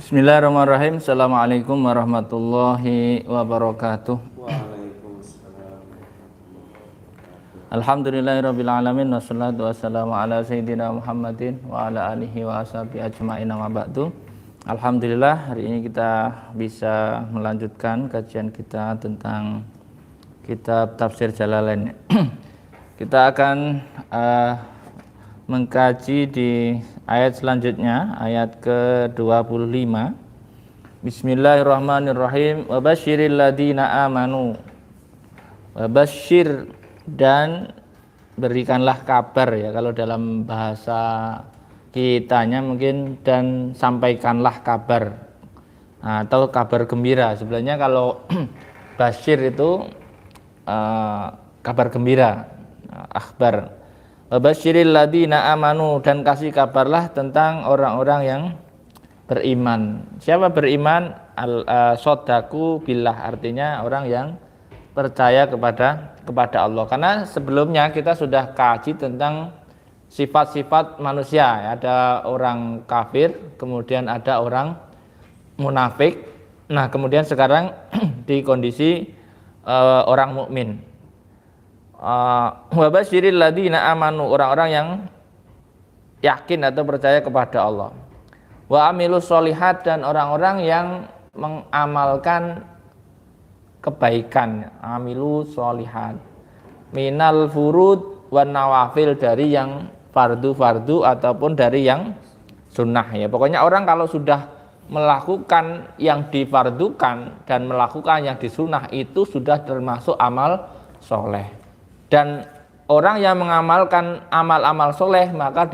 Bismillahirrahmanirrahim. Assalamualaikum warahmatullahi wabarakatuh. Waalaikumsalam. Alhamdulillahirabbil alamin wassalatu wassalamu ala sayyidina Muhammadin wa ala alihi wa ashabihi ajmain wa ba'du. Alhamdulillah, hari ini kita bisa melanjutkan kajian kita tentang kitab Tafsir Jalalain. Kita akan mengkaji di ayat selanjutnya, ayat ke-25. Bismillahirrahmanirrahim. Wabasyiril ladina amanu. Wabasyir, dan berikanlah kabar, ya, kalau dalam bahasa kitanya mungkin dan sampaikanlah kabar, atau kabar gembira. Sebenarnya kalau basyir itu kabar gembira, akhbar. Wabasyiril ladina amanu, dan kasih kabarlah tentang orang-orang yang beriman. Siapa beriman? Sodaku billah, artinya orang yang percaya kepada Allah. Karena sebelumnya kita sudah kaji tentang sifat-sifat manusia. Ada orang kafir, kemudian ada orang munafik. Nah, kemudian sekarang di kondisi orang mukmin. Wabasyiril ladina amanu, orang-orang yang yakin atau percaya kepada Allah. Wa amilus solihat, dan orang-orang yang mengamalkan kebaikan. Amilu solihat minal furud wan nawafil, dari yang fardu-fardu ataupun dari yang sunnah, ya. Pokoknya orang kalau sudah melakukan yang difardukan dan melakukan yang disunnah, itu sudah termasuk amal soleh. Dan orang yang mengamalkan amal-amal soleh, maka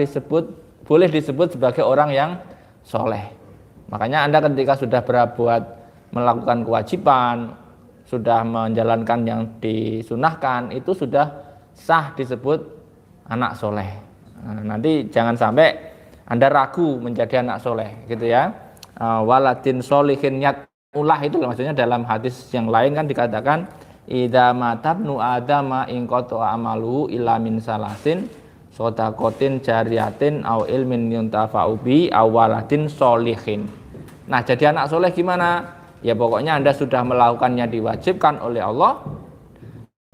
boleh disebut sebagai orang yang soleh. Makanya Anda ketika sudah berbuat, melakukan kewajiban, sudah menjalankan yang disunahkan, itu sudah sah disebut anak soleh. Nah, nanti jangan sampai Anda ragu menjadi anak soleh, gitu ya. Waladin solihin yat ulah, itu maksudnya dalam hadis yang lain kan dikatakan idza matabnu adama in qata amalu illa min salasin shadaqatin jariyatin au ilmin yuntafa'u bi aw waladin sholihin. Nah, jadi anak soleh gimana? Ya pokoknya Anda sudah melakukannya diwajibkan oleh Allah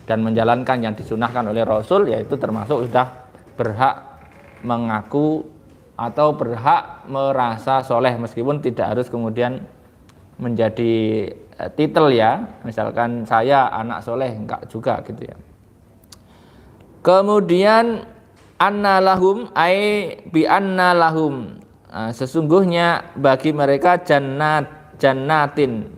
dan menjalankan yang disunahkan oleh Rasul, yaitu termasuk sudah berhak mengaku atau berhak merasa soleh, meskipun tidak harus kemudian menjadi titel, ya. Misalkan saya anak soleh, enggak juga, gitu ya. Kemudian anna lahum bi anna lahum, sesungguhnya bagi mereka jannatin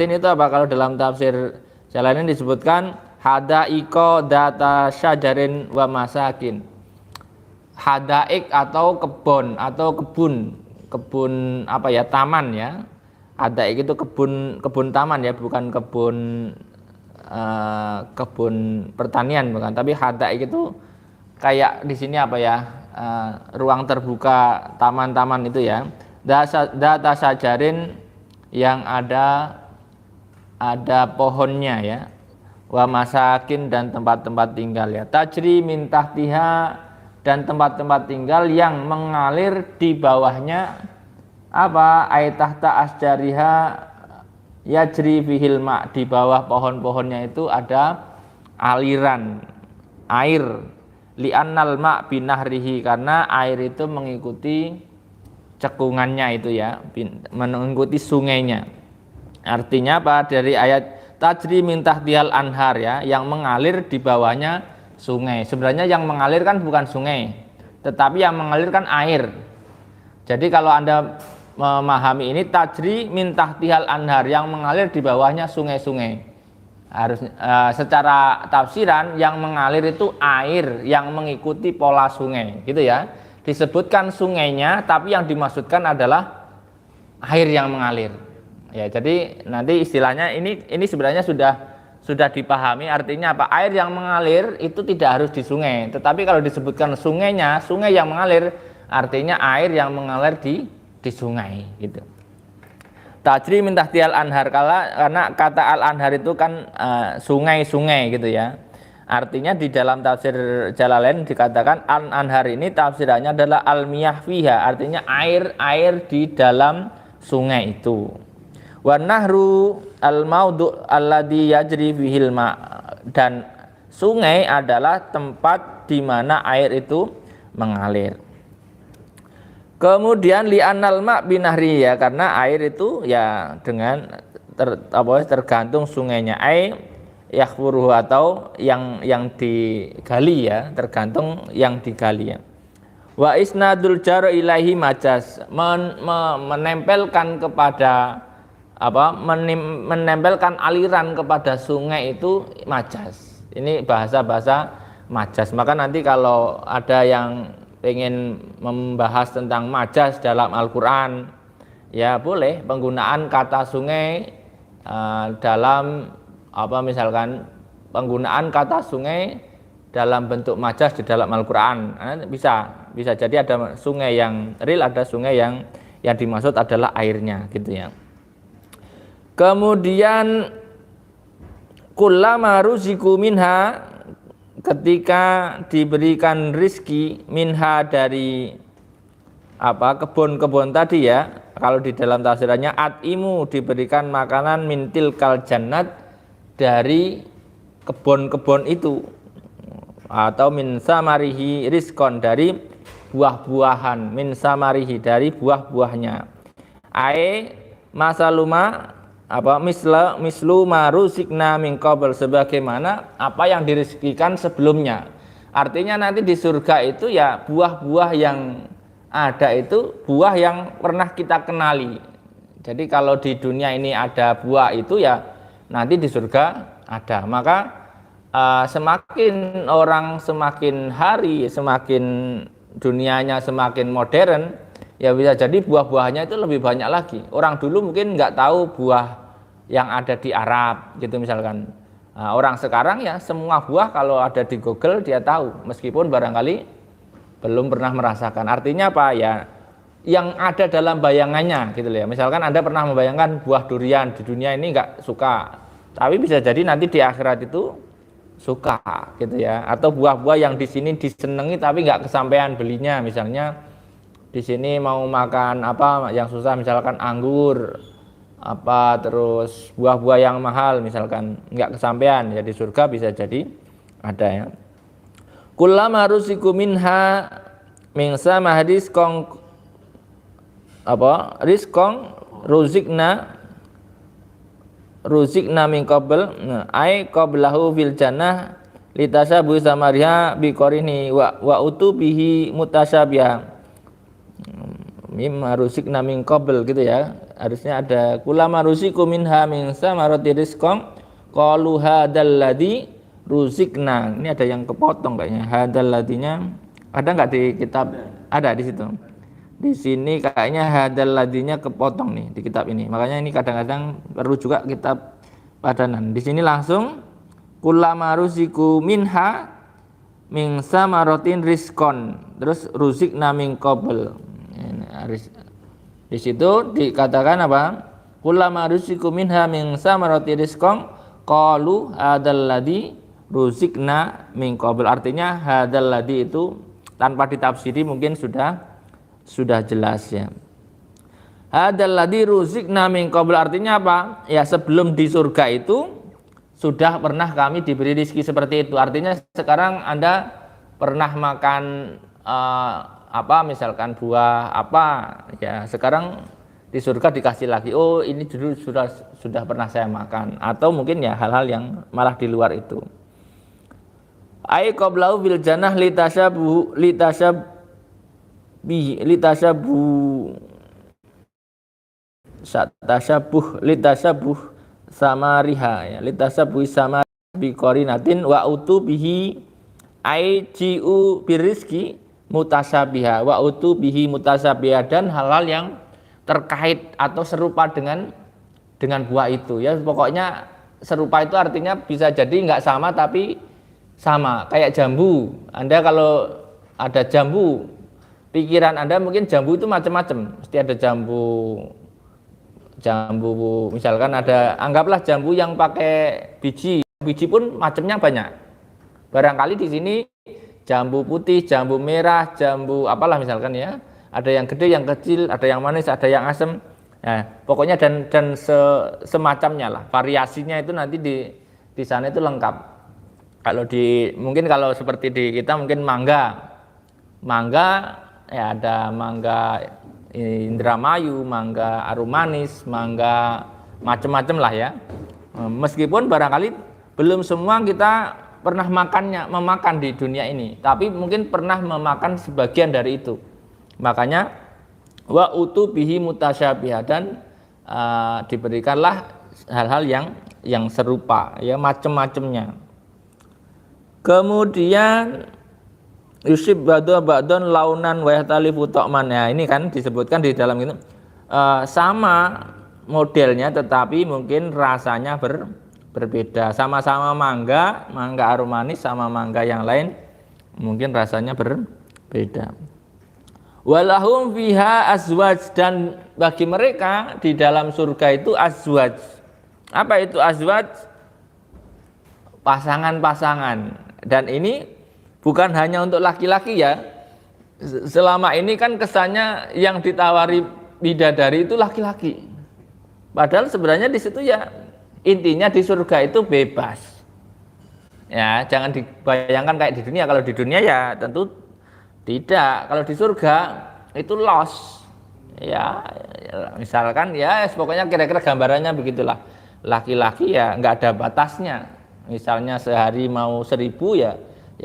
itu apa? Kalau dalam tafsir jalan ini disebutkan hadaiko data syajarin wa masakin. Hadaik atau kebun apa ya, taman, ya. Hadaik itu kebun taman, ya, bukan kebun pertanian, bukan. Tapi hadaik itu kayak di sini apa ya, ruang terbuka, taman-taman itu, ya. Data syajarin, yang ada pohonnya, ya. Wa masakin, dan tempat-tempat tinggal, ya. Tajri min tahtiha, dan tempat-tempat tinggal yang mengalir di bawahnya apa? Aitahta asjariha yajri fihil ma, di bawah pohon-pohonnya itu ada aliran air. Li'annal ma binahrihi, karena air itu mengikuti cekungannya itu, ya, mengikuti sungainya. Artinya apa? Dari ayat tajri min tahtihal anhar, ya, yang mengalir di bawahnya sungai. Sebenarnya yang mengalir kan bukan sungai, tetapi yang mengalir kan air. Jadi kalau Anda memahami ini, tajri min tahtihal anhar, yang mengalir di bawahnya sungai-sungai. Harus secara tafsiran yang mengalir itu air yang mengikuti pola sungai, gitu ya. Disebutkan sungainya, tapi yang dimaksudkan adalah air yang mengalir. Ya, jadi nanti istilahnya ini sebenarnya sudah dipahami, artinya apa? Air yang mengalir itu tidak harus di sungai, tetapi kalau disebutkan sungainya, sungai yang mengalir, artinya air yang mengalir di sungai, gitu. Tajri min tahtihal anhar, karena kata al anhar itu kan sungai-sungai, gitu ya. Artinya di dalam tafsir Jalalain dikatakan anhar ini tafsirannya adalah al miyah fiha, artinya air di dalam sungai itu. Wa nahru al-maudu' alladhi yajri fihil ma, dan sungai adalah tempat di mana air itu mengalir. Kemudian li'annal ma' binahri, ya karena air itu ya dengan tergantung sungainya, yakhfuruhu, atau yang digali, ya tergantung yang digali, ya. Wa isnadul jar ilahi majas, menempelkan kepada menempelkan aliran kepada sungai itu majas. Ini bahasa-bahasa majas. Maka nanti kalau ada yang ingin membahas tentang majas dalam Al-Qur'an, ya boleh penggunaan kata sungai dalam misalkan penggunaan kata sungai dalam bentuk majas di dalam Al-Qur'an. Bisa jadi ada sungai yang real, ada sungai yang dimaksud adalah airnya, gitu ya. Kemudian kullama ruziku minha, ketika diberikan rizki minha dari kebun-kebun tadi, ya. Kalau di dalam tafsirannya atimu, diberikan makanan mintil kal jannat, dari kebun-kebun itu, atau min samarihi rizkon, dari buah-buahan, min samarihi, dari buah-buahnya. Masaluma mislu maruzikna min qabl, sebagaimana apa yang direzekikan sebelumnya. Artinya nanti di surga itu ya buah-buah yang ada itu buah yang pernah kita kenali. Jadi kalau di dunia ini ada buah itu, ya nanti di surga ada. Maka semakin orang semakin hari, semakin dunianya semakin modern, ya bisa jadi buah-buahnya itu lebih banyak lagi. Orang dulu mungkin nggak tahu buah yang ada di Arab, gitu misalkan. Orang sekarang ya semua buah kalau ada di Google dia tahu, meskipun barangkali belum pernah merasakan. Artinya apa ya? Yang ada dalam bayangannya, gitu ya. Misalkan Anda pernah membayangkan buah durian di dunia ini nggak suka, tapi bisa jadi nanti di akhirat itu suka, gitu ya. Atau buah-buah yang di sini disenangi tapi nggak kesampaian belinya, misalnya di sini mau makan yang susah, misalkan anggur, terus buah-buah yang mahal, misalkan nggak kesampaian, ya di surga bisa jadi ada, ya. Kullama ruziku minha min samahadis kong rizkong ruzikna min qabl, ai qablahu fil jannah litasabu samariha biqarini wa utubihi mutasyabiha mimma ruzikna min qabl, gitu ya. Harusnya ada kullama ruziku minha min samarati rizqan qalu hadzal ladzi ruzikna. Ini ada yang kepotong kayaknya. Hadzal ladzinya ada enggak di kitab? Ada di situ. Di sini kayaknya hadzal ladzinya kepotong nih di kitab ini. Makanya ini kadang-kadang perlu juga kitab padanan. Di sini langsung kullama ruziku minha min samaratin rizqan, terus ruzikna min qabl. Di situ dikatakan kullama ruziku minha min samarati rizqan qalu hadzal ladzi ruzikna min qabl. Artinya hadzal ladzi itu tanpa ditafsiri mungkin sudah jelas, ya. Hadzal ladzi ruzikna min qabl artinya apa? Ya sebelum di surga itu sudah pernah kami diberi rezeki seperti itu. Artinya sekarang Anda pernah makan misalkan buah ya sekarang di surga dikasih lagi, oh ini dulu sudah pernah saya makan, atau mungkin ya hal-hal yang malah di luar itu. Ai qablahu bil jannah litashabuh samariha, ya litashabuh sama biqorinatin wa utubihi ai jiu birizki mutasyabiha wa utubihi mutasyabiha, dan hal-hal yang terkait atau serupa dengan buah itu, ya pokoknya serupa itu artinya bisa jadi nggak sama tapi sama, kayak jambu. Anda kalau ada jambu, pikiran Anda mungkin jambu itu macam-macam, mesti ada jambu misalkan ada, anggaplah jambu yang pakai biji pun macamnya banyak. Barangkali di sini jambu putih, jambu merah, jambu apalah misalkan, ya. Ada yang gede, yang kecil, ada yang manis, ada yang asam. Nah, pokoknya dan semacamnya lah, variasinya itu nanti di sana itu lengkap. Kalau mungkin kalau seperti di kita mungkin mangga ya ada mangga Indramayu, mangga Arumanis, mangga macam-macam lah ya. Meskipun barangkali belum semua kita pernah memakan di dunia ini, tapi mungkin pernah memakan sebagian dari itu. Makanya wa utu bihi mutasyabiha, dan diberikanlah hal-hal yang serupa ya, macam-macamnya. Kemudian yusib ba'dun launan wa yahtalifu ta'man. Ya, ini kan disebutkan di dalam itu sama modelnya tetapi mungkin rasanya berbeda. Sama-sama mangga aromanis sama mangga yang lain mungkin rasanya berbeda. Walahum fiha azwaj, dan bagi mereka di dalam surga itu azwaj. Apa itu azwaj? Pasangan-pasangan. Dan ini bukan hanya untuk laki-laki ya. Selama ini kan kesannya yang ditawari bidadari itu laki-laki. Padahal sebenarnya di situ ya intinya di surga itu bebas. Ya, jangan dibayangkan kayak di dunia. Kalau di dunia ya tentu tidak. Kalau di surga itu loss. Ya, misalkan ya pokoknya kira-kira gambarannya begitulah. Laki-laki ya nggak ada batasnya. Misalnya sehari mau 1.000 ya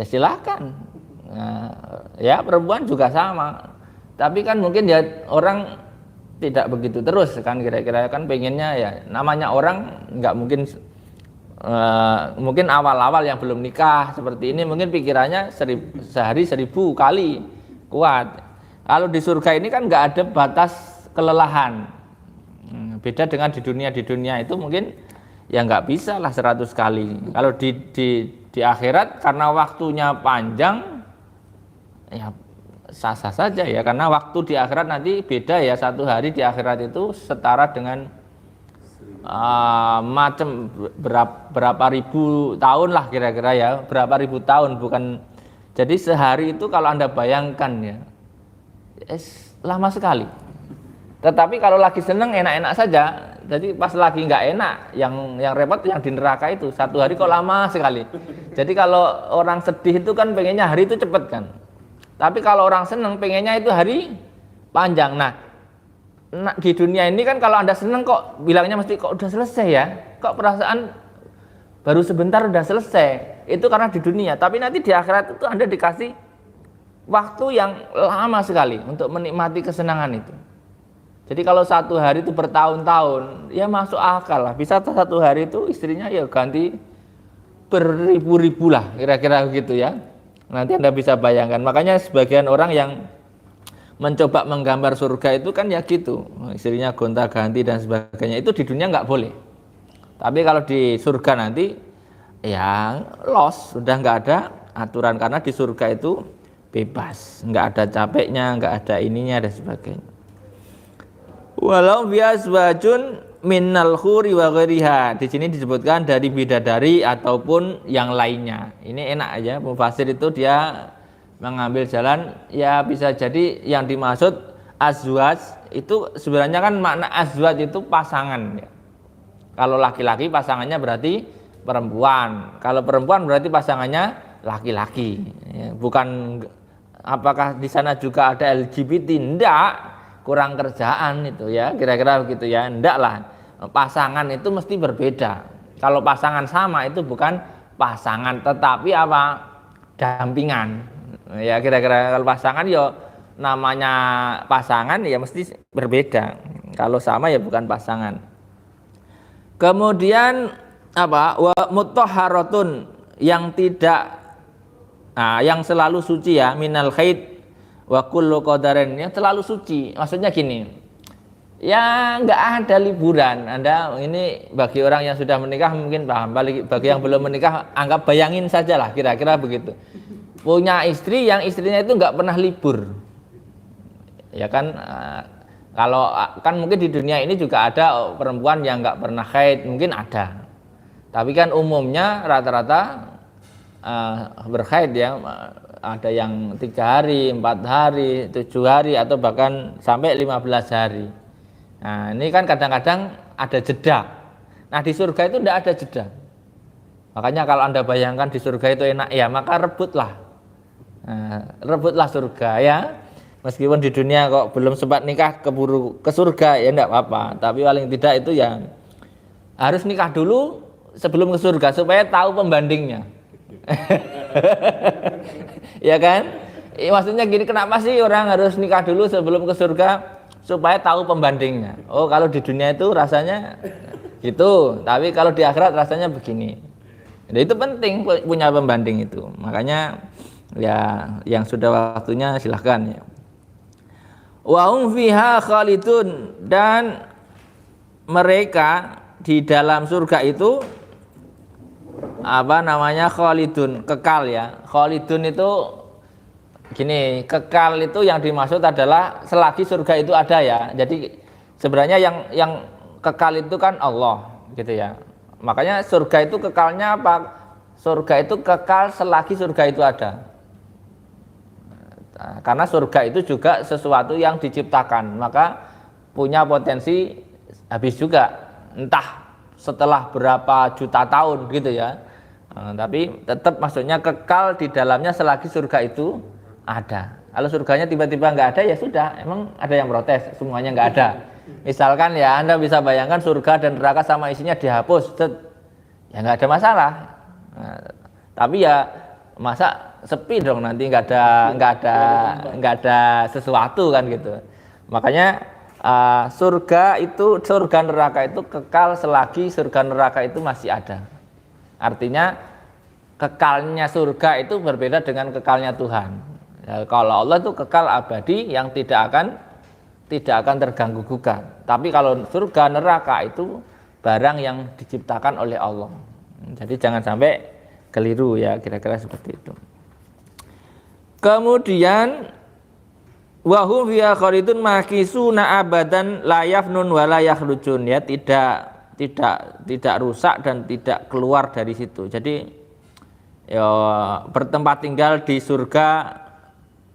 silakan. Nah, ya perempuan juga sama. Tapi kan mungkin ya orang tidak begitu terus kan, kira-kira kan pengennya ya, namanya orang nggak mungkin mungkin awal-awal yang belum nikah seperti ini mungkin pikirannya sehari 1.000 kali kuat. Kalau di surga ini kan nggak ada batas kelelahan. Beda dengan di dunia itu mungkin ya nggak bisa lah 100 kali. Kalau di akhirat karena waktunya panjang ya sah-sah saja ya, karena waktu di akhirat nanti beda ya, 1 hari di akhirat itu setara dengan macam berapa ribu tahun lah kira-kira ya, berapa ribu tahun, bukan. Jadi sehari itu kalau Anda bayangkan ya lama sekali. Tetapi kalau lagi seneng enak-enak saja. Jadi pas lagi nggak enak, yang repot yang di neraka itu 1 hari kok lama sekali. Jadi kalau orang sedih itu kan pengennya hari itu cepet kan. Tapi kalau orang seneng pengennya itu hari panjang. Nah di dunia ini kan kalau Anda seneng kok bilangnya mesti kok udah selesai ya. Kok perasaan baru sebentar udah selesai. Itu karena di dunia. Tapi nanti di akhirat itu Anda dikasih waktu yang lama sekali untuk menikmati kesenangan itu. Jadi kalau 1 hari itu bertahun-tahun, ya masuk akal lah. Bisa 1 hari itu istrinya ya ganti beribu-ribu lah, kira-kira begitu ya. Nanti Anda bisa bayangkan. Makanya sebagian orang yang mencoba menggambar surga itu kan ya gitu, istrinya gonta-ganti dan sebagainya. Itu di dunia nggak boleh. Tapi kalau di surga nanti ya loss, sudah nggak ada aturan, karena di surga itu bebas, nggak ada capeknya, nggak ada ininya dan sebagainya. Walau biaswajun minnal khuri wa ghairiha. Di sini disebutkan dari bidadari ataupun yang lainnya. Ini enak aja, mufasir itu dia mengambil jalan ya, bisa jadi yang dimaksud azwaj itu sebenarnya kan makna azwaj itu pasangan ya. Kalau laki-laki pasangannya berarti perempuan. Kalau perempuan berarti pasangannya laki-laki. Ya, bukan apakah di sana juga ada LGBT? Enggak. Kurang kerjaan itu ya, kira-kira begitu ya. Enggak lah, pasangan itu mesti berbeda. Kalau pasangan sama itu bukan pasangan, tetapi apa, dampingan ya, kira-kira. Kalau pasangan ya namanya pasangan ya mesti berbeda, kalau sama ya bukan pasangan. Kemudian apa, wa mutahharatun, yang tidak yang selalu suci ya, minal haid wa kullu qadarin, yang terlalu suci. Maksudnya gini, ya nggak ada liburan. Anda ini bagi orang yang sudah menikah mungkin paham, bagi yang belum menikah anggap bayangin saja lah, kira-kira begitu. Punya istri yang istrinya itu nggak pernah libur, ya kan. Kalau kan mungkin di dunia ini juga ada perempuan yang nggak pernah haid, mungkin ada. Tapi kan umumnya rata-rata berhaid ya. Ada yang 3 hari, 4 hari, 7 hari, atau bahkan sampai 15 hari. Nah, ini kan kadang-kadang ada jeda. Nah, di surga itu tidak ada jeda. Makanya kalau Anda bayangkan di surga itu enak ya, maka rebutlah. Nah, rebutlah surga ya. Meskipun di dunia kok belum sempat nikah keburu ke surga ya enggak apa-apa, tapi paling tidak itu ya harus nikah dulu sebelum ke surga supaya tahu pembandingnya. Ya kan? Maksudnya gini, kenapa sih orang harus nikah dulu sebelum ke surga? Supaya tahu pembandingnya. Oh, kalau di dunia itu rasanya gitu, tapi kalau di akhirat rasanya begini. Jadi itu penting punya pembanding itu. Makanya ya yang sudah waktunya silahkan ya. Wa hum fiha khalidun, dan mereka di dalam surga itu khalidun, kekal ya. Khalidun itu gini, kekal itu yang dimaksud adalah selagi surga itu ada ya. Jadi sebenarnya yang kekal itu kan Allah gitu ya. Makanya surga itu kekalnya apa? Surga itu kekal selagi surga itu ada. Nah, karena surga itu juga sesuatu yang diciptakan, maka punya potensi habis juga. Entah setelah berapa juta tahun gitu ya. Nah, tapi tetap maksudnya kekal di dalamnya selagi surga itu ada. Kalau surganya tiba-tiba nggak ada ya sudah, emang ada yang protes semuanya nggak ada. Misalkan ya Anda bisa bayangkan surga dan neraka sama isinya dihapus, ya nggak ada masalah. Nah, tapi ya masa sepi dong, nanti nggak ada sesuatu kan gitu. Makanya surga neraka itu kekal selagi surga neraka itu masih ada. Artinya kekalnya surga itu berbeda dengan kekalnya Tuhan. Ya, kalau Allah itu kekal abadi yang tidak akan terganggu gugat. Tapi kalau surga neraka itu barang yang diciptakan oleh Allah. Jadi jangan sampai keliru ya, kira-kira seperti itu. Kemudian wahum fiha khalidun makisuna abadan la yafnun wa la yakhrujun, ya, tidak rusak dan tidak keluar dari situ. Jadi ya, bertempat tinggal di surga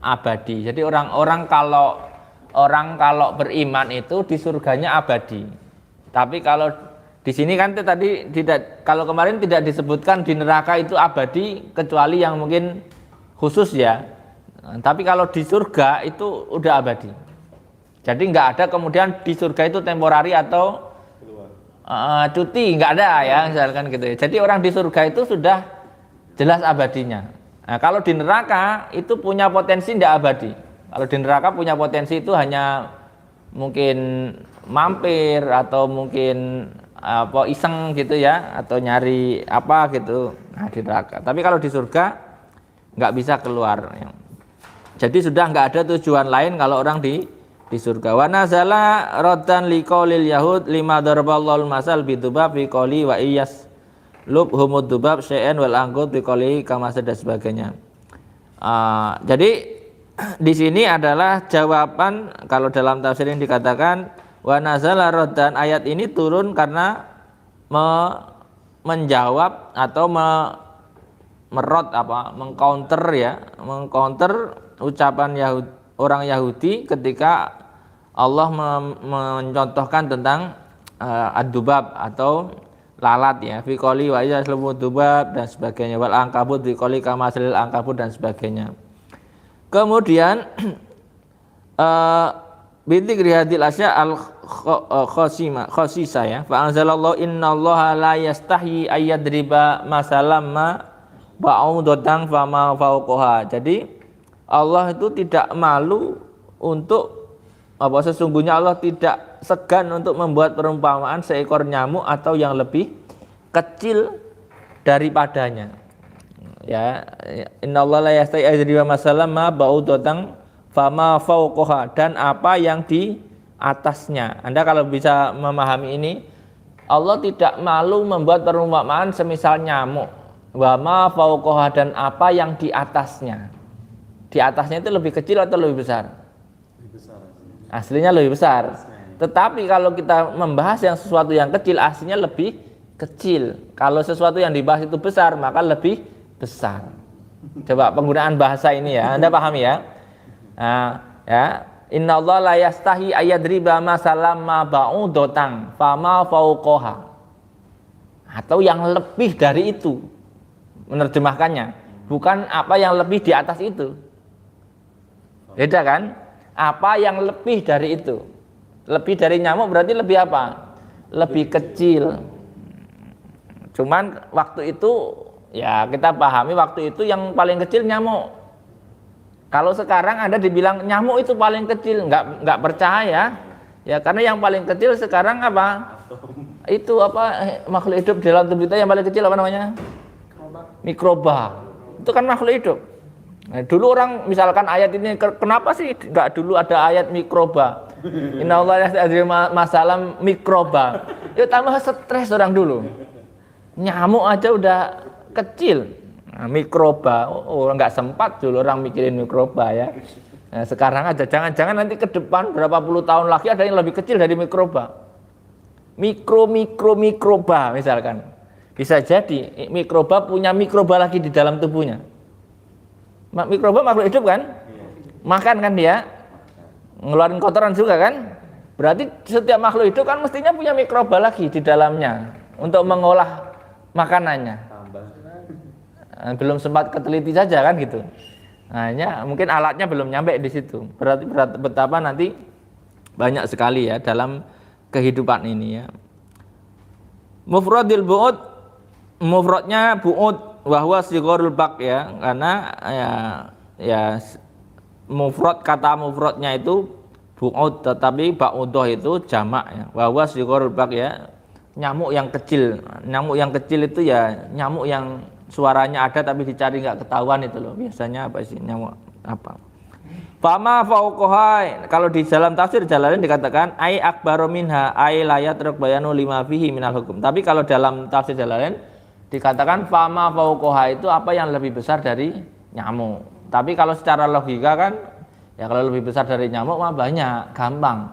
abadi. Jadi orang kalau beriman itu di surganya abadi. Tapi kalau di sini kan tadi tidak, kalau kemarin tidak disebutkan di neraka itu abadi kecuali yang mungkin khusus ya. Tapi kalau di surga itu udah abadi. Jadi nggak ada kemudian di surga itu temporari atau cuti, nggak ada ya, misalkan gitu ya. Jadi orang di surga itu sudah jelas abadinya. Nah, kalau di neraka itu punya potensi tidak abadi. Kalau di neraka punya potensi itu hanya mungkin mampir atau mungkin iseng gitu ya, atau nyari apa gitu. Nah, di neraka. Tapi kalau di surga nggak bisa keluar. Jadi sudah nggak ada tujuan lain kalau orang di surga. Wa nazala raddan liqaulil yahud lima daraballahu masal bidubab fi qouli wa iyas lub humud dubab syai'an wal anggut bi qouli kama dan sebagainya. Jadi di sini adalah jawaban, kalau dalam tafsir ini dikatakan wa nazala raddan, ayat ini turun karena menjawab atau mengcounter ucapan orang Yahudi ketika Allah mencontohkan tentang ad-dubab atau lalat ya, fi qouli wa yaslumu dubab dan sebagainya, wal angkabut fi qouli kama salil angkabut dan sebagainya. Kemudian binti hadil asya al khosisa ya, fa anzalallahu innallaha la yastahi ayyadriba masalam ma ba'udatan fama fauqaha. Jadi Allah itu tidak malu untuk sesungguhnya Allah tidak segan untuk membuat perumpamaan seekor nyamuk atau yang lebih kecil daripadanya. Ya, innallaha la yastahi ayyadriba masalam ma ba'udatan fama fauqaha, dan apa yang di atasnya. Anda kalau bisa memahami ini, Allah tidak malu membuat perumpamaan semisal nyamuk, wa ma fauqaha, dan apa yang di atasnya. Di atasnya itu lebih kecil atau lebih besar? Lebih besar. Aslinya lebih besar. Tetapi kalau kita membahas yang sesuatu yang kecil, aslinya lebih kecil. Kalau sesuatu yang dibahas itu besar, maka lebih besar. Coba penggunaan bahasa ini ya, Anda pahami ya? Nah, ya, Innallaha la yastahi ayadriba masalam ma ba'udatan fama fauqaha. Atau yang lebih dari itu. Menerjemahkannya, bukan apa yang lebih di atas itu. Beda kan? Apa yang lebih dari itu. Lebih dari nyamuk berarti lebih apa? Lebih kecil. Cuman waktu itu ya kita pahami waktu itu yang paling kecil nyamuk. Kalau sekarang Anda dibilang nyamuk itu paling kecil, nggak percaya. Ya karena yang paling kecil sekarang apa? Itu apa makhluk hidup di dalam tubuh kita yang paling kecil apa namanya? Mikroba. Itu kan makhluk hidup. Nah, dulu orang misalkan ayat ini kenapa sih nggak dulu ada ayat mikroba? Innallaha yasta'dzi masalam mikroba. Ya tambah stres orang dulu. Nyamuk aja udah kecil. Nah, mikroba, nggak sempat dulu orang mikirin mikroba ya. Nah, sekarang aja, jangan-jangan nanti ke depan berapa puluh tahun lagi ada yang lebih kecil dari mikroba. Mikroba misalkan. Bisa jadi mikroba punya mikroba lagi di dalam tubuhnya. Mikroba makhluk hidup kan? Makan kan dia, ngeluarin kotoran juga kan? Berarti setiap makhluk hidup kan mestinya punya mikroba lagi di dalamnya untuk mengolah makanannya. Belum sempat keteliti saja kan gitu. Hanya mungkin alatnya belum nyampe di situ. Berarti betapa nanti banyak sekali ya dalam kehidupan ini ya. Mufradil bu'ud, mufradnya bu'ud wahwa sigharul baq ya, karena ya mufrad kata mufradnya itu bu'ud tetapi ba'udah itu jamak ya. Wahwa sigharul baq ya, nyamuk yang kecil. Nyamuk yang kecil itu ya nyamuk yang suaranya ada tapi dicari nggak ketahuan itu loh. Biasanya apa sih nyamuk apa? Fama fauqaha, kalau di dalam tafsir Jalalain dikatakan ai akbaru minha ai la yatruk bayanu lima fihi minal hukum. Tapi kalau dalam tafsir Jalalain dikatakan fama fauqaha itu apa yang lebih besar dari nyamuk. Tapi kalau secara logika kan ya kalau lebih besar dari nyamuk mah banyak, gampang.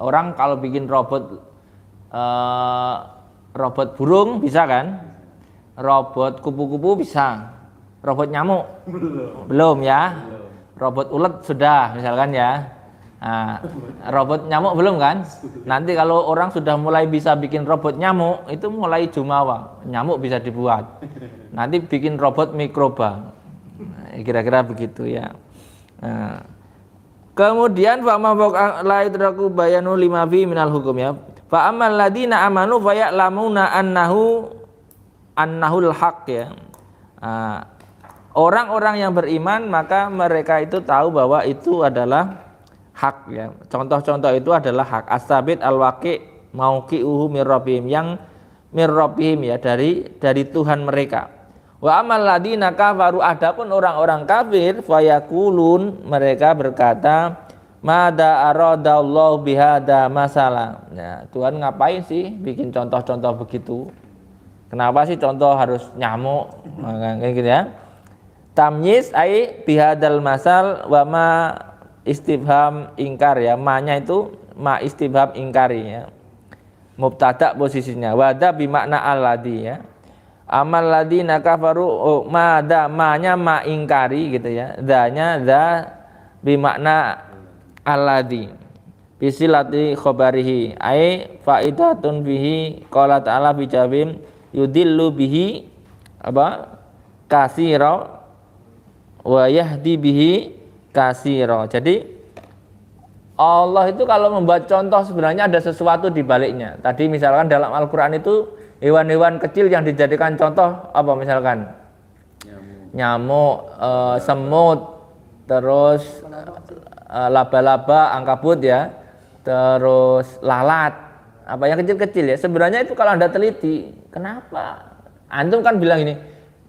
Orang kalau bikin robot burung bisa kan? Robot kupu-kupu bisa, robot nyamuk belum ya, robot ulet sudah misalkan ya. Nah, robot nyamuk belum kan? Nanti kalau orang sudah mulai bisa bikin robot nyamuk itu mulai jumawa, nyamuk bisa dibuat. Nanti bikin robot mikroba, kira-kira begitu ya. Nah, kemudian fama la yudraku bayanu lima fi minal hukum ya. Fa amal ladina amanu fa ya'lamuna annahul haq ya. Orang-orang yang beriman maka mereka itu tahu bahwa itu adalah hak ya. Contoh-contoh itu adalah hak as-sabit al-waqi mauqi'uhu mir rabbihim, yang mir rabbihim ya dari Tuhan mereka. Wa amal ladina kafaru, adapun orang-orang kafir fayaqulun, mereka berkata mada aradallahu bihada masalah. Ya, Tuhan ngapain sih bikin contoh-contoh begitu? Kenapa sih contoh harus nyamuk? Kayak gitu ya. Tamyiz ai bihadal masal wa ma istifham ingkar ya. Ma-nya itu ma istifham ingkari ya. Mubtada posisinya. Wada bimakna alladhi ya. Amal ladina kafaru ma-nya ma ingkari gitu ya. Da-nya da bimakna alladhi. Bisilati khobarihi ai faidatun bihi qala ta'ala bijabim yudillu bihi apa kasira wa yahdi bihi kasira. Jadi Allah itu kalau membuat contoh sebenarnya ada sesuatu di baliknya. Tadi misalkan dalam Al-Qur'an itu hewan-hewan kecil yang dijadikan contoh apa misalkan? Nyamuk, semut, terus laba-laba, ankabut ya. Terus lalat. Apa yang kecil-kecil ya, sebenarnya itu kalau Anda teliti, kenapa? Antum kan bilang ini,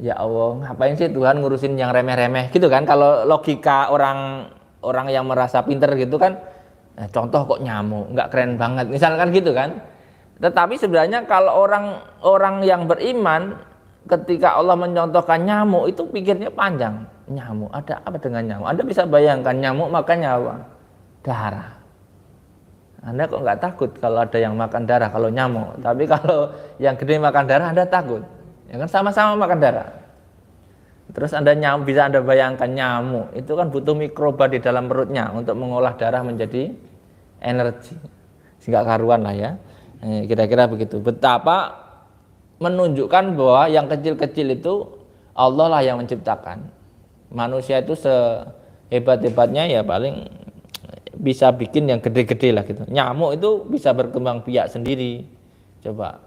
ya Allah, ngapain sih Tuhan ngurusin yang remeh-remeh gitu kan? Kalau logika orang yang merasa pinter gitu kan, contoh kok nyamuk, nggak keren banget, misalkan gitu kan? Tetapi sebenarnya kalau orang yang beriman, ketika Allah mencontohkan nyamuk itu pikirnya panjang. Nyamuk, ada apa dengan nyamuk? Anda bisa bayangkan nyamuk makannya apa? Darah. Anda kok nggak takut kalau ada yang makan darah kalau nyamuk, tapi kalau yang gede makan darah Anda takut, ya kan sama-sama makan darah. Terus bisa Anda bayangkan nyamuk itu kan butuh mikroba di dalam perutnya untuk mengolah darah menjadi energi. Sehingga karuan lah ya. Kira-kira begitu. Betapa menunjukkan bahwa yang kecil-kecil itu Allah lah yang menciptakan. Manusia itu sehebat-hebatnya ya paling bisa bikin yang gede-gede lah gitu. Nyamuk itu bisa berkembang biak sendiri. Coba.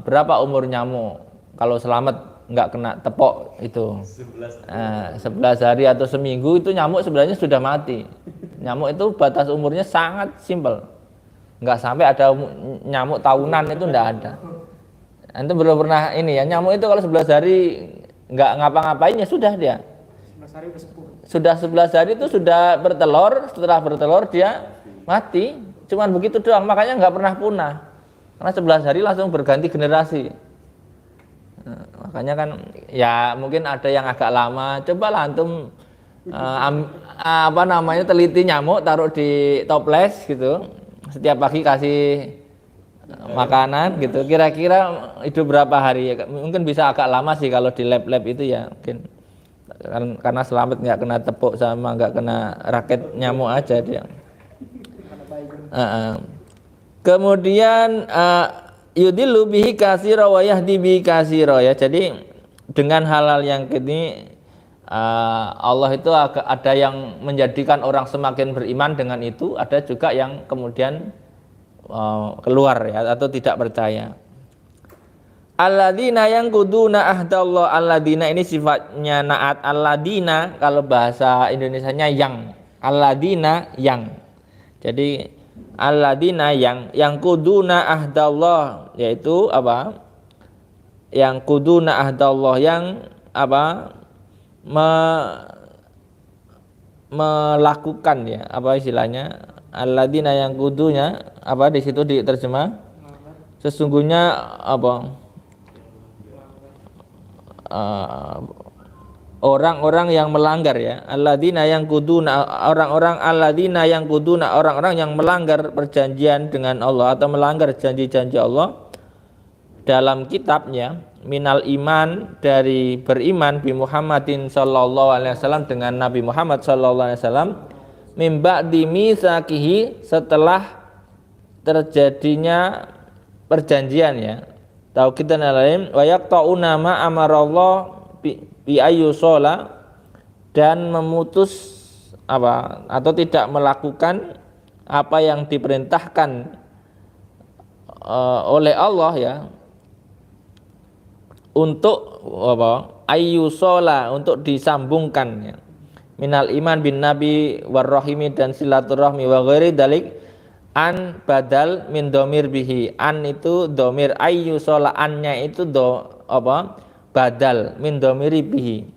Berapa umur nyamuk? Kalau selamat nggak kena tepok itu 11 hari atau seminggu itu nyamuk sebenarnya sudah mati. Nyamuk itu batas umurnya sangat simpel, nggak sampai ada nyamuk tahunan, itu nggak ada. Antum belum pernah ini ya, nyamuk itu kalau 11 hari nggak ngapa-ngapain ya sudah dia 11 hari udah sepuh. sudah 11 hari itu sudah bertelur, setelah bertelur dia mati, cuman begitu doang, makanya nggak pernah punah karena 11 hari langsung berganti generasi. Makanya kan ya mungkin ada yang agak lama, cobalah antum teliti nyamuk, taruh di toples gitu, setiap pagi kasih makanan gitu, kira-kira hidup berapa hari ya? Mungkin bisa agak lama sih kalau di lab-lab itu ya, mungkin karena selamat nggak kena tepuk sama nggak kena raket nyamuk aja dia. Kemudian yudillu bihi katsira wa yahdi bihi katsira ya. Jadi dengan hal-hal yang ini Allah itu ada yang menjadikan orang semakin beriman dengan itu, ada juga yang kemudian keluar ya atau tidak percaya. Alladzina yanquduna ahdallah, alladzina ini sifatnya naat, alladzina kalau bahasa Indonesianya yang, alladzina yang. Jadi alladzina yang kuduna ahdallah, yaitu apa? Yang kuduna ahdallah, yang apa? Melakukan ya, apa istilahnya? Alladzina yang kudunya apa di situ diterjemah? Sesungguhnya apa? Orang-orang yang melanggar ya, alladzina yang kuduna, alladzina yang kuduna, orang-orang yang melanggar perjanjian dengan Allah atau melanggar janji-janji Allah dalam kitabnya, minal iman, dari beriman bi Muhammadin sallallahu alaihi wasallam, dengan Nabi Muhammad sallallahu alaihi wasallam, mim ba'di mitsaqihi, setelah terjadinya perjanjian ya, tauqidan alaihim, wa yaqta'una ma amarallah bi ayyusala, dan memutus apa atau tidak melakukan apa yang diperintahkan oleh Allah ya, untuk apa ayyusala, untuk disambungkan ya, minal iman bin nabi warrahimi, dan silaturahmi, wa ghairi dalik an badal min domir bihi, an itu domir, ayyusala annya itu badal min domiri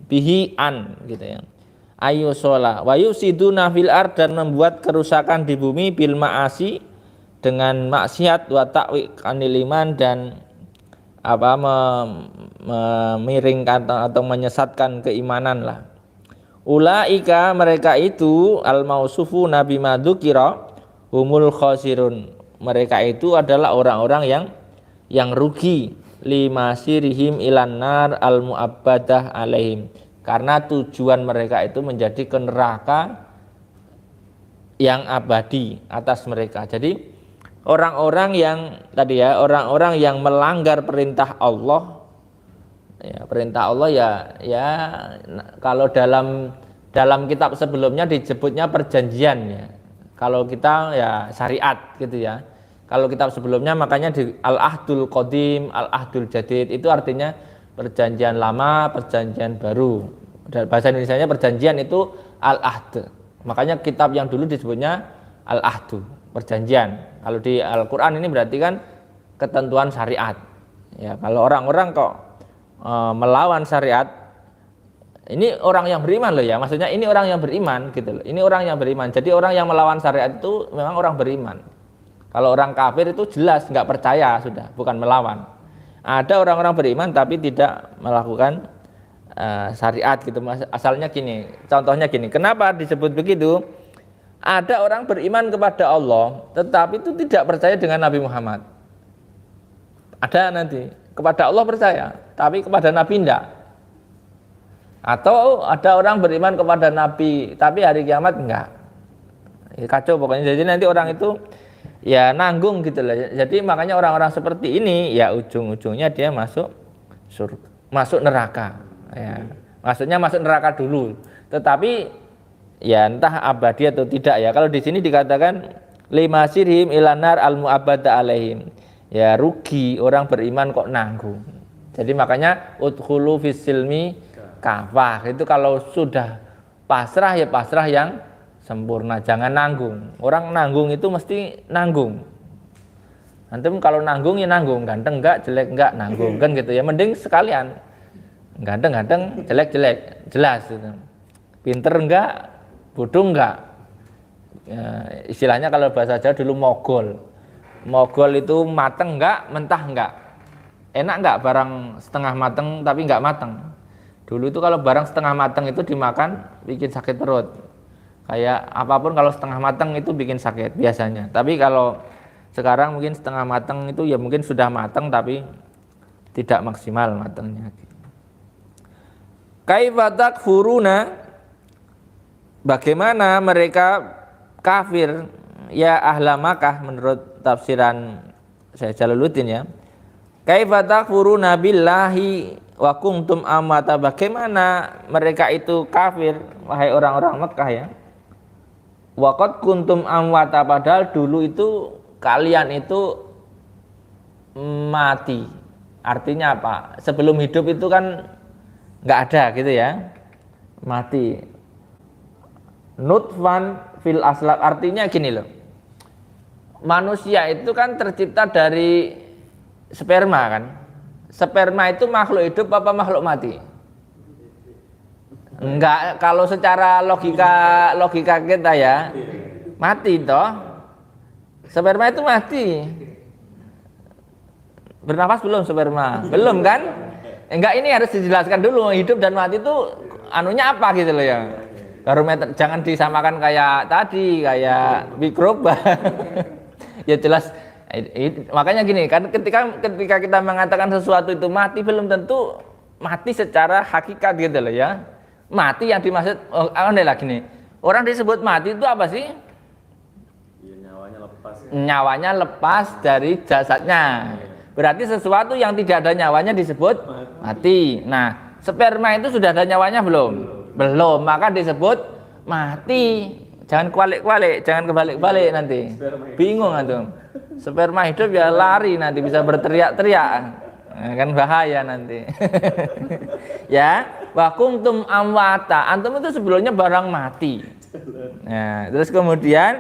bihi an gitu ya, ayyusala wa yusiduna fil ard, dan membuat kerusakan di bumi, bil ma'asi, dengan maksiat, wa ta'wi anil iman, dan apa memiringkan atau menyesatkan keimanan lah. Ulaika, mereka itu al mausufu nabi madzukira humul khosirun, mereka itu adalah orang-orang yang rugi, lima sirihim ilan nar al mu'abbadah alaihim, karena tujuan mereka itu menjadi ke neraka yang abadi atas mereka. Jadi orang-orang yang tadi ya, orang-orang yang melanggar perintah Allah ya, perintah Allah ya kalau dalam kitab sebelumnya disebutnya perjanjian ya, kalau kita ya syariat gitu ya. Kalau kitab sebelumnya makanya di al-ahdul qadim, al-ahdul jadid, itu artinya perjanjian lama, perjanjian baru. Dan bahasa Indonesianya perjanjian itu al-ahd. Makanya kitab yang dulu disebutnya al-ahdu, perjanjian. Kalau di Al-Qur'an ini berarti kan ketentuan syariat. Ya, kalau orang-orang kok melawan syariat, ini orang yang beriman loh ya. Maksudnya ini orang yang beriman gitu loh. Ini orang yang beriman. Jadi orang yang melawan syariat itu memang orang beriman. Kalau orang kafir itu jelas nggak percaya sudah, bukan melawan. Ada orang-orang beriman tapi tidak melakukan syariat gitu. Asalnya gini, contohnya gini. Kenapa disebut begitu? Ada orang beriman kepada Allah, tetapi itu tidak percaya dengan Nabi Muhammad. Ada nanti kepada Allah percaya, tapi kepada Nabi tidak. Atau ada orang beriman kepada Nabi, tapi hari kiamat enggak. Kacau pokoknya. Jadi nanti orang itu ya nanggung gitu lah. Jadi makanya orang-orang seperti ini ya ujung-ujungnya dia masuk surga, masuk neraka. Ya. Maksudnya masuk neraka dulu. Tetapi ya entah abadi atau tidak ya. Kalau di sini dikatakan lima sirhim ilanar al mu'abbada alaihim. Ya rugi orang beriman kok nanggung. Jadi makanya udkhulu fis silmi kafah. Itu kalau sudah pasrah ya pasrah yang sempurna, jangan nanggung. Orang nanggung itu mesti nanggung. Antum kalau nanggung ya nanggung, ganteng enggak, jelek enggak, nanggung kan gitu ya. Mending sekalian. Ganteng-ganteng, jelek-jelek, jelas gitu. Pinter enggak, bodoh enggak. Ya, istilahnya kalau bahasa Jawa dulu mogol. Mogol itu mateng enggak, mentah enggak. Enak enggak barang setengah mateng tapi enggak mateng. Dulu itu kalau barang setengah mateng itu dimakan bikin sakit perut. Kayak apapun kalau setengah mateng itu bikin sakit biasanya. Tapi kalau sekarang mungkin setengah mateng itu ya mungkin sudah mateng tapi tidak maksimal matengnya. Kaifa takfuruna, bagaimana mereka kafir ya ahla Makkah menurut tafsiran saya Jalaluddin ya. Kaifa takfuruna billahi wa kuntum amwata, bagaimana mereka itu kafir wahai orang-orang Mekah ya. Waqad kuntum amwata, padahal dulu itu kalian itu mati. Artinya apa? Sebelum hidup itu kan nggak ada gitu ya. Mati. Nutfan fil aslab, artinya gini loh. Manusia itu kan tercipta dari sperma kan. Sperma itu makhluk hidup apa makhluk mati? Enggak, kalau secara logika kita ya mati toh. Sperma itu mati. Bernafas belum sperma? Belum kan? Enggak, ini harus dijelaskan dulu hidup dan mati itu anunya apa gitu loh ya. Barometer, jangan disamakan kayak tadi, kayak mikroba. Ya jelas. Makanya gini kan, ketika kita mengatakan sesuatu itu mati, belum tentu mati secara hakikat gitu loh ya. Mati yang dimaksud lagi nih. Orang disebut mati itu apa sih? Ya, nyawanya lepas. Ya. Nyawanya lepas dari jasadnya. Berarti sesuatu yang tidak ada nyawanya disebut mati. Nah, sperma itu sudah ada nyawanya belum? Belum, maka disebut mati. Jangan kualik-kualik, jangan kebalik-balik nanti. Bingung antum. Sperma hidup ya lari nanti bisa berteriak-teriak. Kan bahaya nanti. Ya, wa kuntum amwata. Antum itu sebelumnya barang mati. Nah, terus kemudian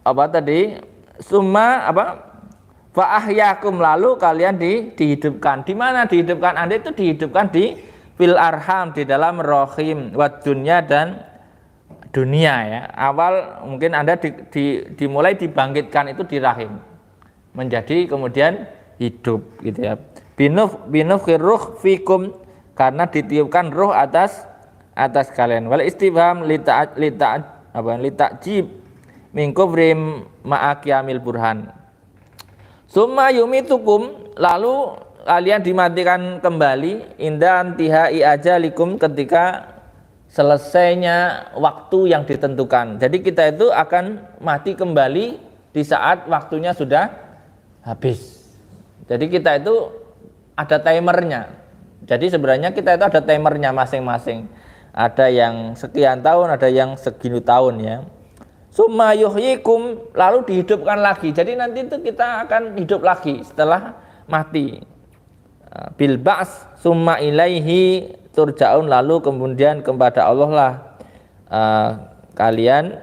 apa tadi? Summa apa? Fa ahyakum, lalu kalian dihidupkan. Di mana dihidupkan? Anda itu dihidupkan di fil arham, di dalam rahim, wa dunya, dan dunia ya. Awal mungkin Anda dimulai dibangkitkan itu di rahim. Menjadi kemudian hidup gitu ya. Binufkhir ruh fikum, karena ditiupkan ruh atas kalian. Wal istifham litajib min kufrim ma'aqiyamil burhan. Summa yumitukum, lalu kalian dimatikan kembali inda antihai ajalikum, ketika selesainya waktu yang ditentukan. Jadi kita itu akan mati kembali di saat waktunya sudah habis. Jadi kita itu ada timernya. Jadi sebenarnya kita itu ada timernya masing-masing. Ada yang sekian tahun, ada yang segini tahun ya. Summa yuhyikum, lalu dihidupkan lagi. Jadi nanti itu kita akan hidup lagi setelah mati. Bil ba's summa ilaihi turja'un, lalu kemudian kepada Allah lah kalian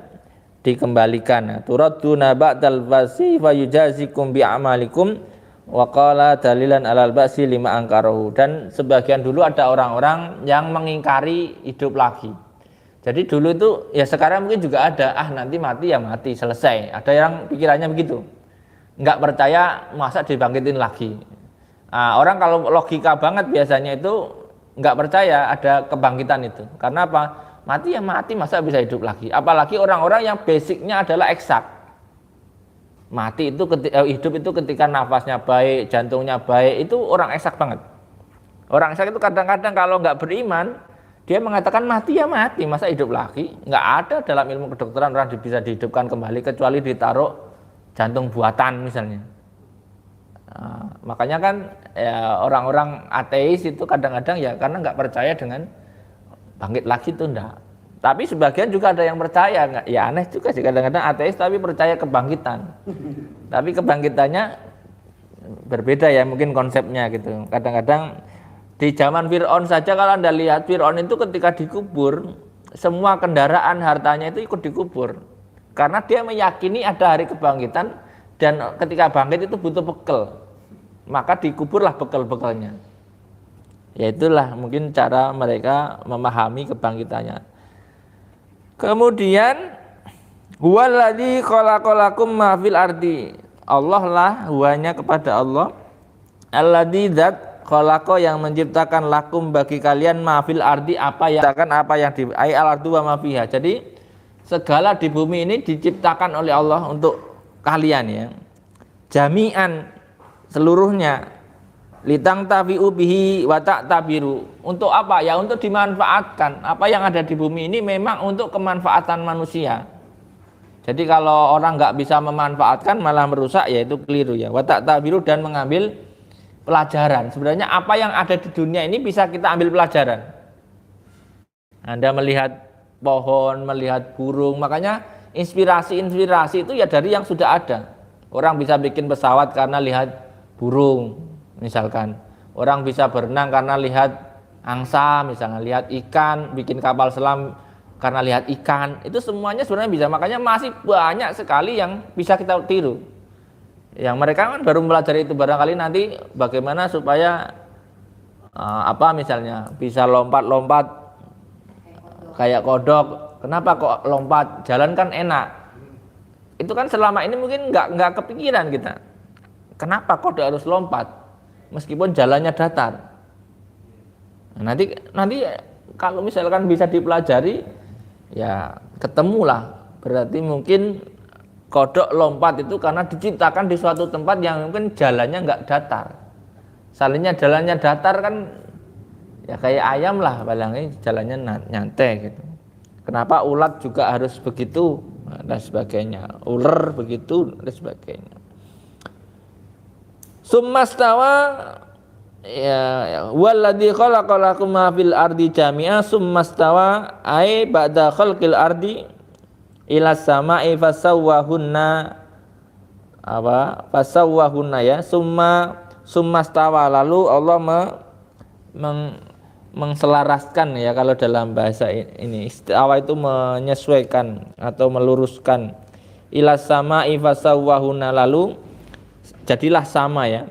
dikembalikan. Turadduna ba'dal ba'si fa yujazikum bi amalikum wa qala dalilan alal ba'si lima angkarahu. Dan sebagian dulu ada orang-orang yang mengingkari hidup lagi. Jadi dulu itu ya, sekarang mungkin juga ada, nanti mati ya mati, selesai. Ada yang pikirannya begitu, nggak percaya masa dibangkitin lagi. Orang kalau logika banget biasanya itu nggak percaya ada kebangkitan itu. Karena apa? Mati ya mati, masa bisa hidup lagi. Apalagi orang-orang yang basicnya adalah eksak. Mati itu hidup itu ketika nafasnya baik, jantungnya baik, itu orang eksak banget. Orang sakit itu kadang-kadang kalau nggak beriman, dia mengatakan mati ya mati, masa hidup lagi? Nggak ada dalam ilmu kedokteran orang bisa dihidupkan kembali kecuali ditaruh jantung buatan misalnya. Nah, makanya kan ya, orang-orang ateis itu kadang-kadang ya karena nggak percaya dengan bangkit lagi itu enggak. Tapi sebagian juga ada yang percaya, nggak? Ya aneh juga sih kadang-kadang ateis tapi percaya kebangkitan. Tapi kebangkitannya berbeda ya mungkin konsepnya gitu. Kadang-kadang di zaman Fir'aun saja kalau Anda lihat Fir'aun itu ketika dikubur semua kendaraan hartanya itu ikut dikubur. Karena dia meyakini ada hari kebangkitan dan ketika bangkit itu butuh bekal. Maka dikuburlah bekal-bekalnya. Ya itulah mungkin cara mereka memahami kebangkitannya. Kemudian huwallazi khalaqalakum ma fil ardi. Allah lah huwanya kepada Allah. Alladzi zat khalaqa yang menciptakan lakum bagi kalian ma fil ardi apa yang di ai al ardu wa ma fiha. Jadi segala di bumi ini diciptakan oleh Allah untuk kalian ya. Jami'an seluruhnya litang tafi'u bihi wa ta'tabiru. Untuk apa? Ya untuk dimanfaatkan. Apa yang ada di bumi ini memang untuk kemanfaatan manusia. Jadi kalau orang nggak bisa memanfaatkan malah merusak ya itu keliru ya. Wa ta'tabiru dan mengambil pelajaran. Sebenarnya apa yang ada di dunia ini bisa kita ambil pelajaran. Anda melihat pohon, melihat burung, makanya inspirasi itu ya dari yang sudah ada. Orang bisa bikin pesawat karena lihat burung. Misalkan orang bisa berenang karena lihat angsa, misalnya lihat ikan, bikin kapal selam karena lihat ikan, itu semuanya sebenarnya bisa. Makanya masih banyak sekali yang bisa kita tiru. Yang mereka kan baru mempelajari itu, barangkali nanti bagaimana supaya misalnya bisa lompat-lompat kayak kodok. Kenapa kok lompat? Jalan kan enak. Itu kan selama ini mungkin nggak kepikiran kita. Kenapa kodok harus lompat? Meskipun jalannya datar. Nah, nanti kalau misalkan bisa dipelajari, ya ketemulah. Berarti mungkin kodok lompat itu karena diciptakan di suatu tempat yang mungkin jalannya nggak datar. Salahnya jalannya datar kan, ya kayak ayam lah, palingnya jalannya nyantai gitu. Kenapa ulat juga harus begitu dan sebagainya, ular begitu dan sebagainya. Summastawa ya walladzi khalaqalakum ma fil ardi jami'a summastawa ai ba'da khalqil ardi ila sama'i fasawwahunna ya summastawa lalu Allah mengselaraskan ya kalau dalam bahasa ini istawa itu menyesuaikan atau meluruskan ila sama'i fasawwahunna lalu jadilah sama ya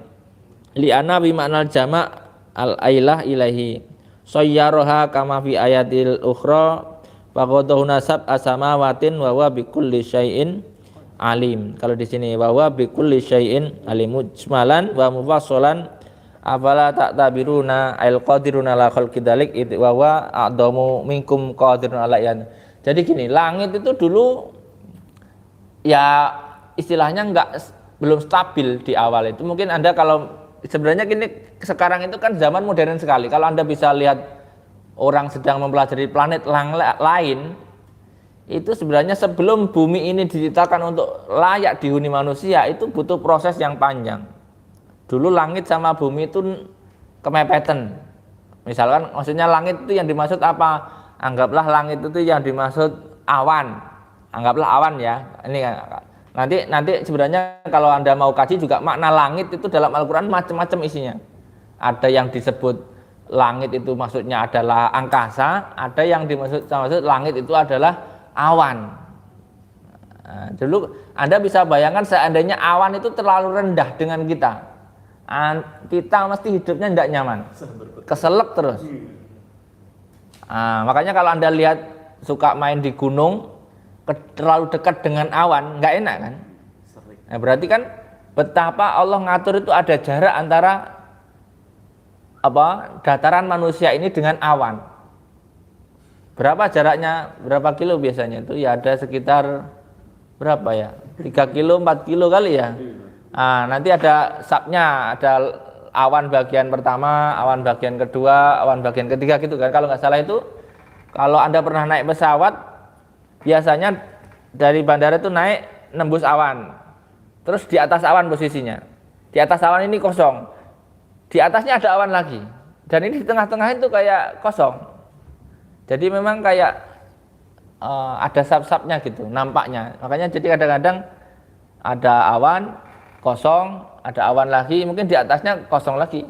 li'ana bimaknal jama' al-ailah ilahi sayyaraha kama fi ayatil ukhra faqadahuna sab'a samawatin wa huwa bikulli syai'in alim. Kalau di sini wa huwa bikulli syai'in alim mujmalan wa mufassalan afala ta'tabiruna al qadiruna la khalqi dzalik wa huwa a'damu minkum qadirun ala yan. Jadi gini, langit itu dulu ya istilahnya belum stabil di awal itu. Mungkin Anda kalau sebenarnya gini sekarang itu kan zaman modern sekali. Kalau Anda bisa lihat orang sedang mempelajari planet lain, itu sebenarnya sebelum bumi ini diciptakan untuk layak dihuni manusia itu butuh proses yang panjang. Dulu langit sama bumi itu kemepetan. Misalkan maksudnya langit itu yang dimaksud apa? Anggaplah langit itu yang dimaksud awan. Anggaplah awan ya. Ini kan Nanti sebenarnya kalau Anda mau kaji juga makna langit itu dalam Al-Quran macam-macam isinya. Ada yang disebut langit itu maksudnya adalah angkasa, ada yang dimaksud langit itu adalah awan. Nah, dulu Anda bisa bayangkan seandainya awan itu terlalu rendah dengan kita mesti hidupnya tidak nyaman, keselak terus. Nah, makanya kalau Anda lihat suka main di gunung, terlalu dekat dengan awan nggak enak kan? Nah, berarti kan betapa Allah ngatur itu ada jarak antara dataran manusia ini dengan awan. Berapa jaraknya? Berapa kilo biasanya itu? Ya ada sekitar berapa ya? 3 kilo, 4 kilo kali ya. Nah, nanti ada sapnya, ada awan bagian pertama, awan bagian kedua, awan bagian ketiga gitu kan. Kalau nggak salah itu, kalau Anda pernah naik pesawat, biasanya dari bandara itu naik nembus awan. Terus di atas awan posisinya. Di atas awan ini kosong. Di atasnya ada awan lagi. Dan ini di tengah-tengah itu kayak kosong. Jadi memang kayak ada sap-sapnya gitu nampaknya. Makanya jadi kadang-kadang ada awan kosong, ada awan lagi, mungkin di atasnya kosong lagi.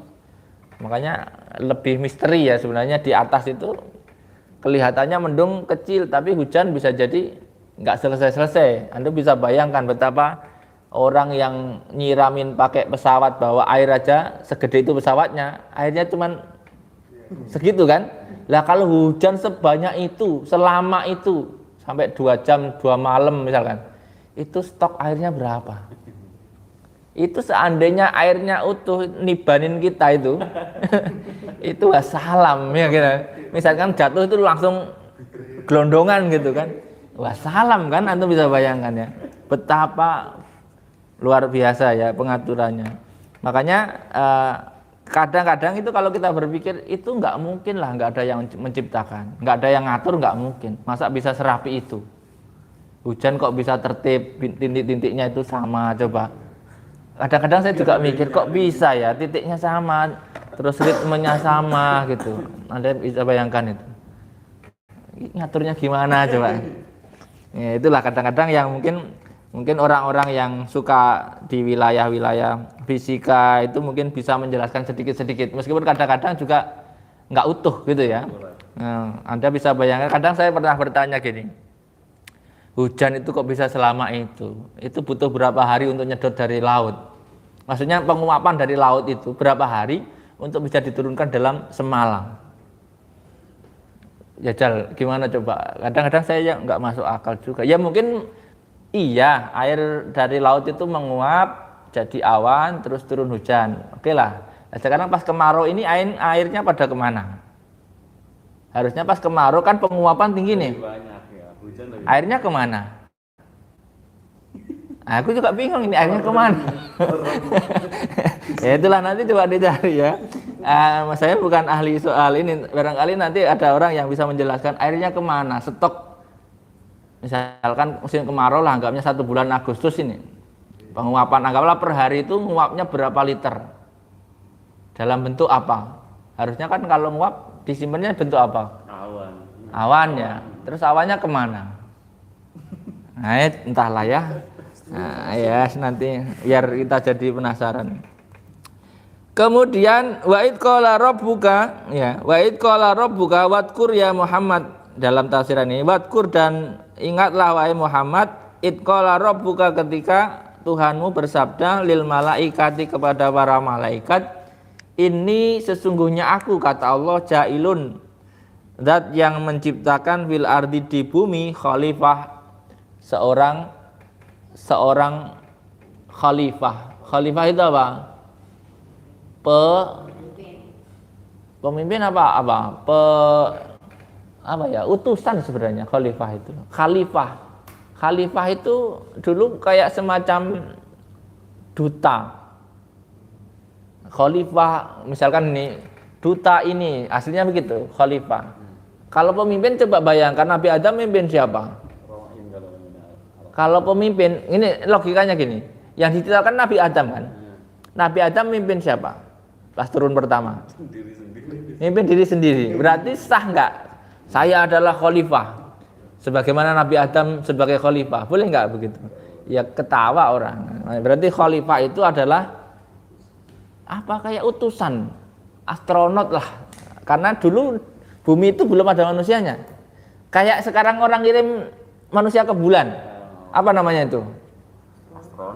Makanya lebih misteri ya sebenarnya di atas itu kelihatannya mendung kecil, tapi hujan bisa jadi nggak selesai-selesai. Anda bisa bayangkan betapa orang yang nyiramin pakai pesawat bawa air aja segede itu pesawatnya, airnya cuman segitu kan. Lah kalau hujan sebanyak itu, selama itu, sampai 2 jam, 2 malam misalkan, itu stok airnya berapa? Itu seandainya airnya utuh nibanin kita itu itu wassalam ya gitu. Misalkan jatuh itu langsung gelondongan gitu kan, wassalam kan. Antum bisa bayangkan ya betapa luar biasa ya pengaturannya. Makanya kadang-kadang itu kalau kita berpikir itu nggak mungkin lah, nggak ada yang menciptakan, nggak ada yang ngatur, nggak mungkin. Masa bisa serapi itu? Hujan kok bisa tertib, titik-titiknya itu sama, coba. Kadang-kadang saya juga mikir kok bisa ya titiknya sama, terus ritmenya sama gitu. Anda bisa bayangkan itu. Ngaturnya gimana coba? Ya, itulah kadang-kadang yang mungkin orang-orang yang suka di wilayah-wilayah fisika itu mungkin bisa menjelaskan sedikit-sedikit. Meskipun kadang-kadang juga nggak utuh gitu ya. Nah, Anda bisa bayangkan. Kadang saya pernah bertanya gini. Hujan itu kok bisa selama itu? Itu butuh berapa hari untuk nyedot dari laut? Maksudnya penguapan dari laut itu berapa hari untuk bisa diturunkan dalam semalam? Jajal, gimana coba? Kadang-kadang saya nggak masuk akal juga. Ya mungkin iya, air dari laut itu menguap jadi awan terus turun hujan. Oke lah. Nah, sekarang pas kemarau ini airnya pada kemana? Harusnya pas kemarau kan penguapan tinggi nih. Airnya kemana? Aku juga bingung ini airnya kemana. Ya itulah nanti coba dicari ya. Saya bukan ahli soal ini. Barangkali nanti ada orang yang bisa menjelaskan airnya kemana. Stok. Misalkan musim kemarau lah, anggapnya 1 bulan Agustus ini. Penguapan anggaplah per hari itu nguapnya berapa liter. Dalam bentuk apa? Harusnya kan kalau nguap disimpannya bentuk apa? Awan ya. Terus awannya kemana? Nah, entahlah ya. Nah, ya nanti biar kita jadi penasaran. Kemudian wa'id qala rabbuka ya, wa'id qala rabbuka wadkur ya Muhammad, dalam tafsiran ini wadkur dan ingatlah wahai Muhammad id qala rabbuka ketika Tuhanmu bersabda lil malaikati kepada para malaikat, ini sesungguhnya aku kata Allah jailun zat yang menciptakan fil ardi di bumi khalifah, seorang khalifah. Khalifah itu apa? Pemimpin apa ya? Utusan sebenarnya khalifah itu. Khalifah itu dulu kayak semacam duta. Khalifah misalkan ini duta ini aslinya begitu, khalifah. Kalau pemimpin coba bayangkan Nabi Adam memimpin siapa? Kalau pemimpin, ini logikanya gini, yang diceritakan Nabi Adam kan? Nabi Adam memimpin siapa? Pas turun pertama. Memimpin diri sendiri. Berarti sah nggak? Saya adalah khalifah. Sebagaimana Nabi Adam sebagai khalifah. Boleh nggak begitu? Ya ketawa orang. Berarti khalifah itu adalah apa, kayak utusan, astronot lah. Karena dulu bumi itu belum ada manusianya. Kayak sekarang orang kirim manusia ke bulan. Apa namanya itu?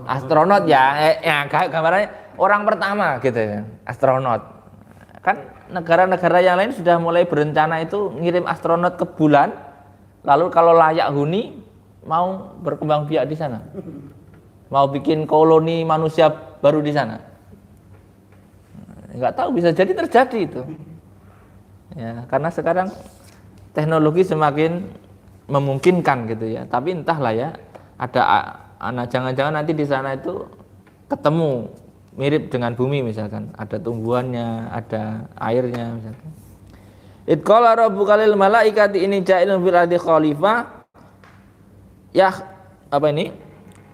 Astronot ya. Gambarannya orang pertama gitu ya. Astronot. Kan negara-negara yang lain sudah mulai berencana itu ngirim astronot ke bulan. Lalu kalau layak huni mau berkembang biak di sana. Mau bikin koloni manusia baru di sana. Enggak tahu, bisa jadi terjadi itu. Ya, karena sekarang teknologi semakin memungkinkan gitu ya. Tapi entahlah ya, ada anak jangan-jangan nanti di sana itu ketemu mirip dengan bumi misalkan, ada tumbuhannya, ada airnya misalkan. Idqala rabbuka lil malaikati inni ja'ilun fil ardi khalifah. Ya, apa ini?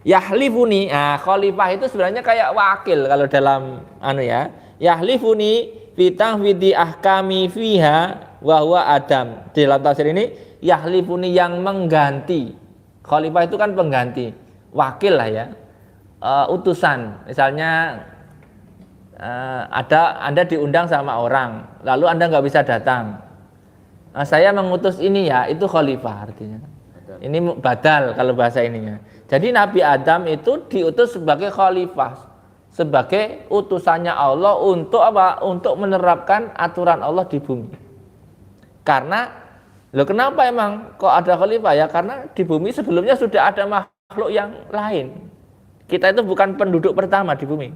Yahlifuni. Nah, khalifah itu sebenarnya kayak wakil kalau dalam ya. Yahlifuni fi tanfidhi ahkami fiha wa huwa Adam. Di dalam tafsir ini yahlifuni yang mengganti. Khalifah itu kan pengganti, wakil lah ya. Utusan. Misalnya Anda diundang sama orang, lalu Anda nggak bisa datang. Saya mengutus ini ya, itu khalifah artinya. Ini badal kalau bahasa ininya. Jadi Nabi Adam itu diutus sebagai khalifah, sebagai utusannya Allah untuk apa? Untuk menerapkan aturan Allah di bumi. Karena, kenapa emang kok ada khalifah ya? Karena di bumi sebelumnya sudah ada makhluk yang lain. Kita itu bukan penduduk pertama di bumi.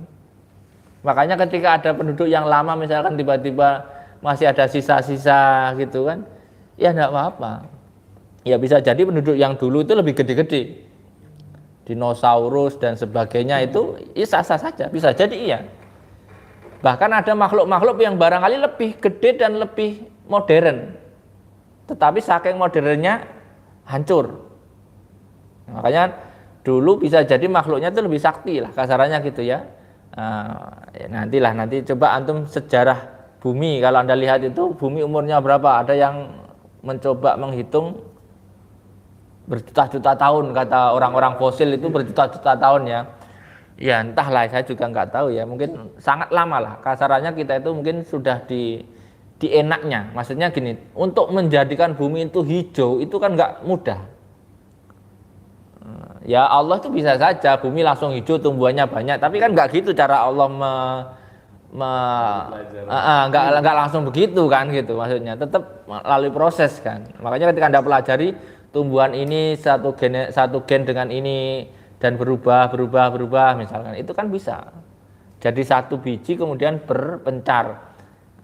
Makanya ketika ada penduduk yang lama misalkan tiba-tiba masih ada sisa-sisa gitu kan, ya enggak apa-apa. Ya bisa jadi penduduk yang dulu itu lebih gede-gede, dinosaurus dan sebagainya itu sah-sah saja, bisa jadi iya. Bahkan ada makhluk-makhluk yang barangkali lebih gede dan lebih modern, tetapi saking modernnya hancur. Makanya dulu bisa jadi makhluknya itu lebih sakti lah, kasarannya gitu ya. Nanti coba antum sejarah bumi, kalau Anda lihat itu bumi umurnya berapa, ada yang mencoba menghitung berjuta-juta tahun, kata orang-orang fosil itu berjuta-juta tahun ya. Ya entahlah, saya juga nggak tahu ya, mungkin sangat lama lah, kasarannya kita itu mungkin sudah di enaknya. Maksudnya gini, untuk menjadikan bumi itu hijau itu kan nggak mudah. Ya Allah itu bisa saja bumi langsung hijau, tumbuhannya banyak, tapi kan nggak gitu cara Allah nggak langsung begitu kan gitu, maksudnya tetap melalui proses kan. Makanya ketika Anda pelajari tumbuhan ini satu gen dengan ini dan berubah misalkan, itu kan bisa jadi satu biji kemudian berpencar.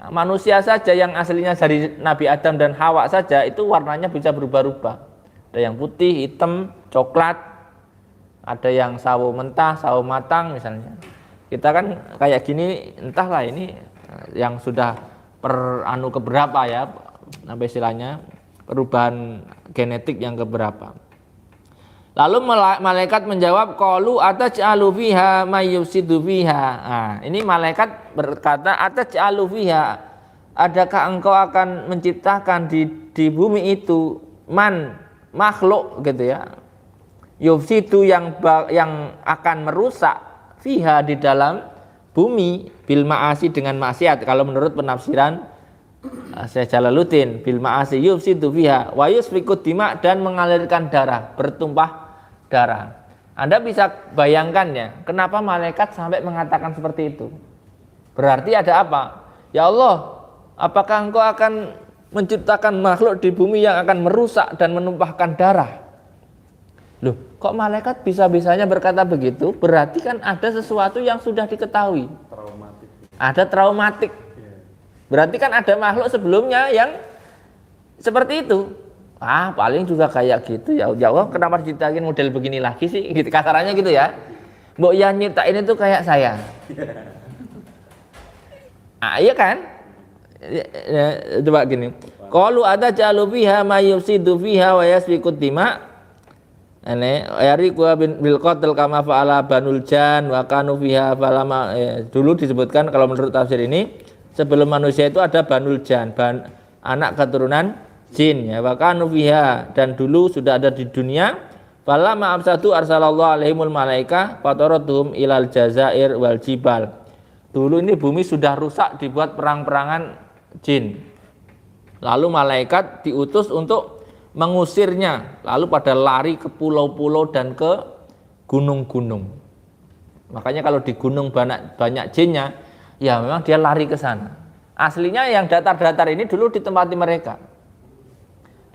Manusia saja yang aslinya dari Nabi Adam dan Hawa saja itu warnanya bisa berubah-ubah, ada yang putih, hitam, coklat, ada yang sawo mentah, sawo matang misalnya. Kita kan kayak gini, entahlah ini yang sudah keberapa ya, apa istilahnya, perubahan genetik yang keberapa. Lalu malaikat menjawab, qalu ataj'alu fiha may yufsidu fiha. Nah, ini malaikat berkata, ataj'alu fiha, adakah engkau akan menciptakan di bumi itu makhluk gitu ya, yufsidu yang akan merusak fiha di dalam bumi bil ma'asi dengan maksiat. Kalau menurut penafsiran Syekh Jalaluddin, bil ma'asi yufsidu fiha wa yusfiku dima, dan mengalirkan darah, bertumpah darah. Anda bisa bayangkan ya, kenapa malaikat sampai mengatakan seperti itu? Berarti ada apa? Ya Allah, apakah engkau akan menciptakan makhluk di bumi yang akan merusak dan menumpahkan darah? Loh, kok malaikat bisa-bisanya berkata begitu? Berarti kan ada sesuatu yang sudah diketahui. Traumatik. Ada traumatik. Berarti kan ada makhluk sebelumnya yang seperti itu. Paling juga kayak gitu ya. Ya Allah, kenapa diciptain model begini lagi sih? Gitu, kasarannya gitu ya. Mbok yang nyiptain itu kayak saya. Iya kan? Coba gini. Qalu ataj'alu fiha may yufsidu fiha wa yasfiku dima. Yariqu bil qatl kama fa'ala banul jan wa kanu fiha falama. Dulu disebutkan kalau menurut tafsir ini, sebelum manusia itu ada banul jan, anak keturunan jin ya, wa kanu fiha, dan dulu sudah ada di dunia. Falama absadu arsalallahu alaihimul malaika fataratuhum ilal jazair wal jibal. Dulu ini bumi sudah rusak dibuat perang-perangan jin. Lalu malaikat diutus untuk mengusirnya, lalu pada lari ke pulau-pulau dan ke gunung-gunung. Makanya kalau di gunung banyak jinnya, ya memang dia lari ke sana. Aslinya yang datar-datar ini dulu ditempati mereka.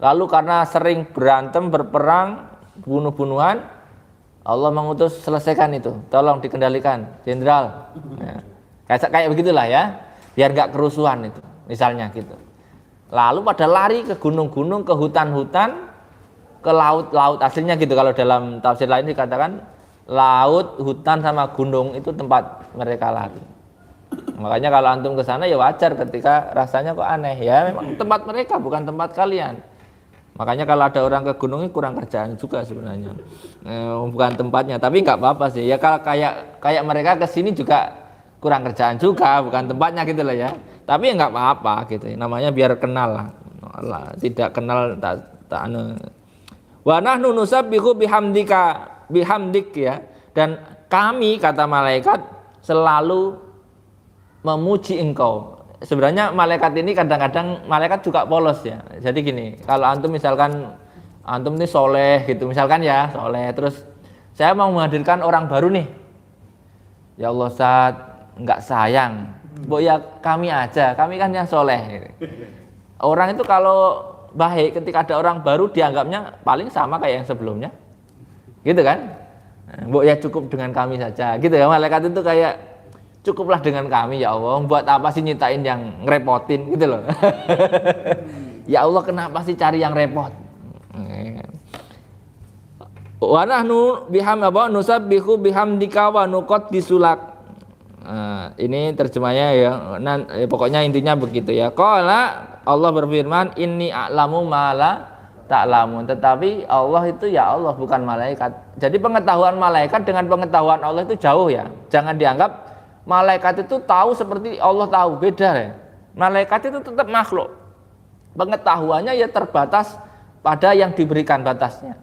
Lalu karena sering berantem, berperang, bunuh-bunuhan, Allah mengutus selesaikan itu, tolong dikendalikan, jenderal. Ya. Kayak begitulah ya, biar nggak kerusuhan itu, misalnya gitu. Lalu pada lari ke gunung-gunung, ke hutan-hutan, ke laut-laut, aslinya gitu. Kalau dalam tafsir lain dikatakan laut, hutan sama gunung itu tempat mereka lari. Makanya kalau antum ke sana ya wajar ketika rasanya kok aneh. Ya memang tempat mereka bukan tempat kalian. Makanya kalau ada orang ke gunung ini kurang kerjaan juga sebenarnya. Bukan tempatnya, tapi nggak apa-apa sih. Ya kalau kayak mereka ke sini juga kurang kerjaan juga, bukan tempatnya gitu lah ya. Tapi ya nggak apa-apa gitu. Namanya biar kenal lah. Tidak kenal tak anu. Wa nahnu nusabbihu bihamdik ya. Dan kami kata malaikat selalu memuji engkau. Sebenarnya malaikat ini kadang-kadang malaikat juga polos ya. Jadi gini, kalau antum misalkan antum ini soleh gitu, misalkan ya soleh, terus saya mau menghadirkan orang baru nih. Ya Allah Ustaz, nggak sayang, bu ya kami aja, kami kan yang soleh. Orang itu kalau baik ketika ada orang baru dianggapnya paling sama kayak yang sebelumnya, gitu kan? Bu ya cukup dengan kami saja, gitu ya. Malaikat itu kayak cukuplah dengan kami ya Allah, buat apa sih nyiptain yang ngerepotin gitu loh. Ya Allah kenapa sih cari yang repot. Wa nahnu nusabbihu bihamdika wa nuqaddisulak. Ini terjemahnya ya. Pokoknya intinya begitu ya. Qala Allah berfirman inni a'lamu ma la ta'lamun. Tetapi Allah itu ya Allah bukan malaikat. Jadi pengetahuan malaikat dengan pengetahuan Allah itu jauh ya. Jangan dianggap malaikat itu tahu seperti Allah tahu, beda ya. Malaikat itu tetap makhluk. Pengetahuannya ya terbatas pada yang diberikan batasnya.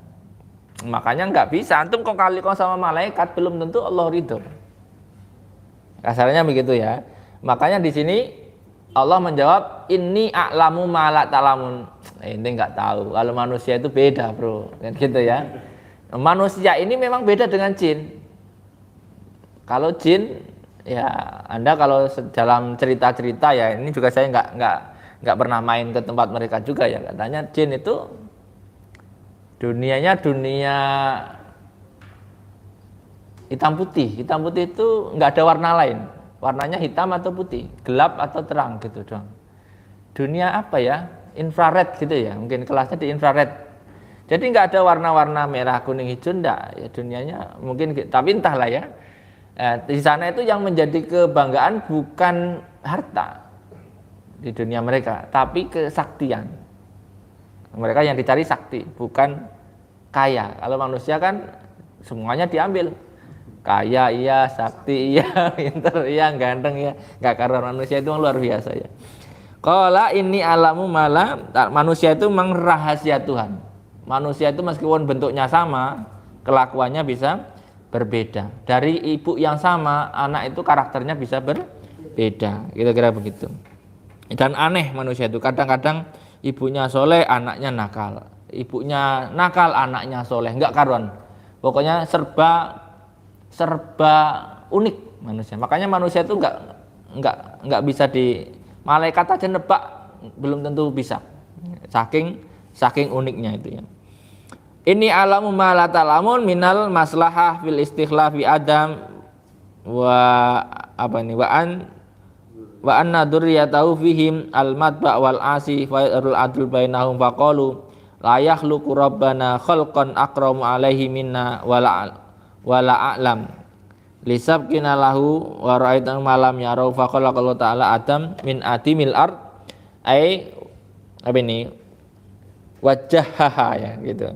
Makanya nggak bisa antum kok kali sama malaikat belum tentu Allah ridho. Kasarnya begitu ya. Makanya di sini Allah menjawab inni a'lamu ma la ta'lamun. Ini nggak tahu. Kalau manusia itu beda, Bro. Gitu ya. Manusia ini memang beda dengan jin. Kalau jin ya, Anda kalau dalam cerita-cerita ya, ini juga saya nggak pernah main ke tempat mereka juga ya. Katanya jin itu dunianya dunia hitam putih. Hitam putih itu nggak ada warna lain. Warnanya hitam atau putih, gelap atau terang gitu dong. Dunia apa ya? Infrared gitu ya. Mungkin kelasnya di infrared. Jadi nggak ada warna-warna merah, kuning, hijau enggak. Ya dunianya mungkin, tapi entahlah ya. Di sana itu yang menjadi kebanggaan bukan harta di dunia mereka, tapi kesaktian. Mereka yang dicari sakti, bukan kaya. Kalau manusia kan semuanya diambil. Kaya iya, sakti iya, pinter iya, ganteng iya. Enggak, karena manusia itu luar biasa ya. Qala inni alamu mala, manusia itu memang rahasia Tuhan. Manusia itu meskipun bentuknya sama, kelakuannya bisa berbeda. Dari ibu yang sama, anak itu karakternya bisa berbeda. Kira-kira begitu. Dan aneh manusia itu. Kadang-kadang ibunya soleh, anaknya nakal. Ibunya nakal, anaknya soleh. Enggak karuan. Pokoknya serba unik manusia. Makanya manusia itu enggak bisa di malaikat aja nebak belum tentu bisa. Saking uniknya itu ya. Ini alamu ma la ta'lamun minal maslahah fil istikhlafi adam wa anna dzurriyyatahu fihim al matba wal asi fa yarul adl bainahum faqalu la yakhluqu rabbana khalqan akramu alaihi minna wala a'lam lisabqina lahu wa ra'aitan malam yarau faqala Allah ta'ala adam min adimil ard ai wajhaha ya gitu.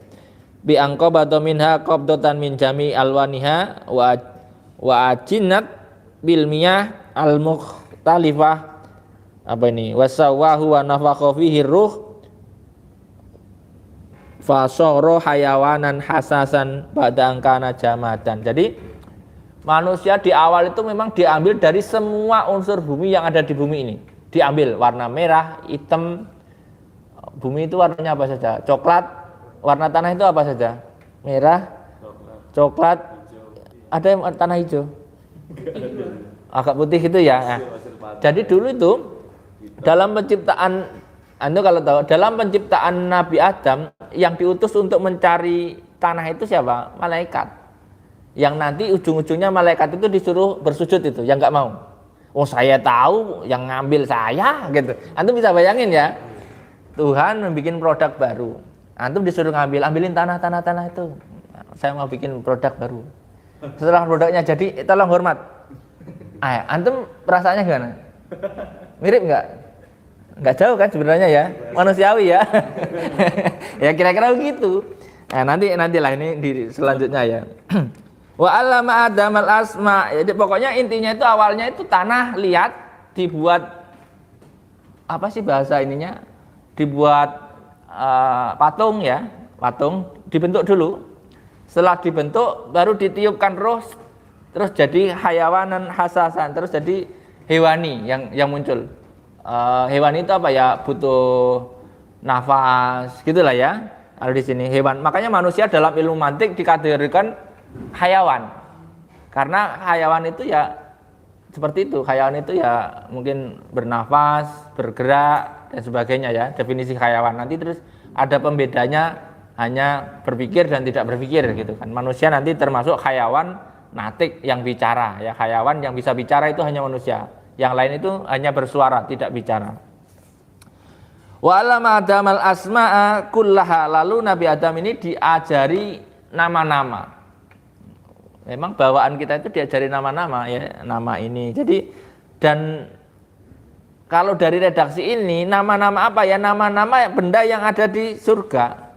Bi angqabata minha qabdatan min jami alwaniha wa ajinat bil miyah al mukhtalifah wasawahu wa nafakha fihi ruh fa sara hayawanan hasasan ba'da angkana jamadan. Jadi manusia di awal itu memang diambil dari semua unsur bumi yang ada di bumi ini. Diambil warna merah, hitam. Bumi itu warnanya apa saja? Coklat. Warna tanah itu apa saja? Merah, coklat, ada yang tanah hijau, agak putih gitu ya. Nah, jadi dulu itu dalam penciptaan, Anda kalau tahu dalam penciptaan Nabi Adam yang diutus untuk mencari tanah itu siapa? Malaikat. Yang nanti ujung-ujungnya malaikat itu disuruh bersujud itu, yang nggak mau. Oh saya tahu, yang ngambil saya gitu. Antum bisa bayangin ya, Tuhan membuat produk baru. Antum disuruh ambilin tanah itu. Saya mau bikin produk baru. Setelah produknya jadi, tolong hormat. Antum perasaannya gimana? Mirip nggak? Nggak jauh kan sebenarnya ya, manusiawi ya. Ya kira-kira begitu. Nantilah ini di selanjutnya ya. Wa 'allama Adamal asma. Jadi pokoknya intinya itu awalnya itu tanah liat dibuat apa sih bahasa ininya? Dibuat patung ya, patung dibentuk dulu. Setelah dibentuk baru ditiupkan roh, terus jadi hayawanan hasasan, terus jadi hewani yang muncul. Hewan itu apa ya, butuh nafas gitulah ya. Kalau di sini hewan, makanya manusia dalam ilmu mantik dikategorikan hayawan, karena hayawan itu ya seperti itu. Hayawan itu ya mungkin bernafas, bergerak dan sebagainya ya, definisi hayawan. Nanti terus ada pembedanya, hanya berpikir dan tidak berpikir gitu kan. Manusia nanti termasuk hayawan natik yang bicara ya, hayawan yang bisa bicara itu hanya manusia. Yang lain itu hanya bersuara, tidak bicara. Wa 'allama Adamal asma'a kullaha. Lalu Nabi Adam ini diajari nama-nama. Memang bawaan kita itu diajari nama-nama ya, nama ini. Jadi dan kalau dari redaksi ini nama-nama apa ya? Nama-nama benda yang ada di surga.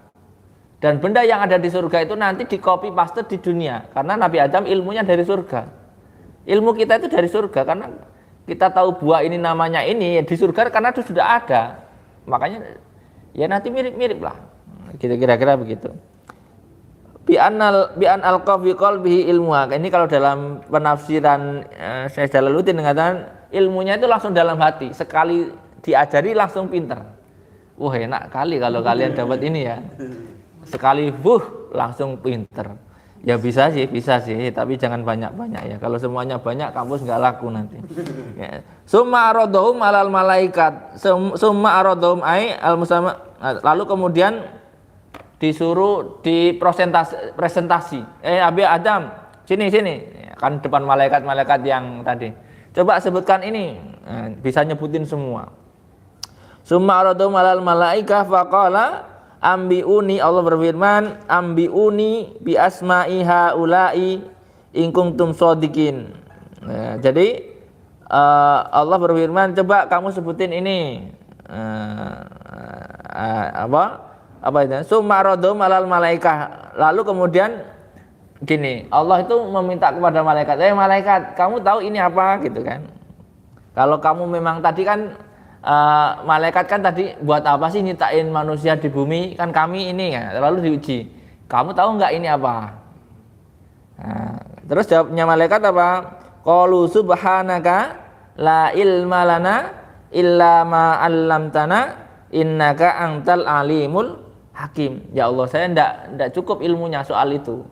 Dan benda yang ada di surga itu nanti di copy paste di dunia. Karena Nabi Adam ilmunya dari surga. Ilmu kita itu dari surga, karena kita tahu buah ini namanya ini ya di surga karena itu sudah ada. Makanya ya nanti mirip-mirip lah. Kira-kira begitu. Bi an alqa fi qalbihi ilmuha. Ini kalau dalam penafsiran Syekh Jalaluddin mengatakan ilmunya itu langsung dalam hati. Sekali diajari langsung pinter. Wah, enak kali kalau kalian dapat ini ya. Sekali langsung pinter. Ya bisa sih, tapi jangan banyak-banyak ya. Kalau semuanya banyak kampus nggak laku nanti. Ya. Summa aradhum alal malaikat. Summa aradhum al musamma. Lalu kemudian disuruh di presentasi. Abi Adam, sini. Kan depan malaikat-malaikat yang tadi. Coba sebutkan ini. Bisa nyebutin semua. Summa aradhum alal malaikah faqala ambiuni, Allah berfirman, ambiuni bi asma'i haula'i in kuntum shodiqin. Jadi Allah berfirman, coba kamu sebutin ini. Apa itu? Summa radhum alal malaikah. Lalu kemudian gini, Allah itu meminta kepada malaikat, malaikat, kamu tahu ini apa gitu kan? Kalau kamu memang tadi kan malaikat kan tadi buat apa sih nyiptain manusia di bumi, kan kami ini ya, lalu diuji, kamu tahu nggak ini apa? Terus jawabnya malaikat apa? Qalu subhanaka la ilma lana illa ma 'allamtana innaka antal alimul hakim. Ya Allah, saya enggak cukup ilmunya soal itu.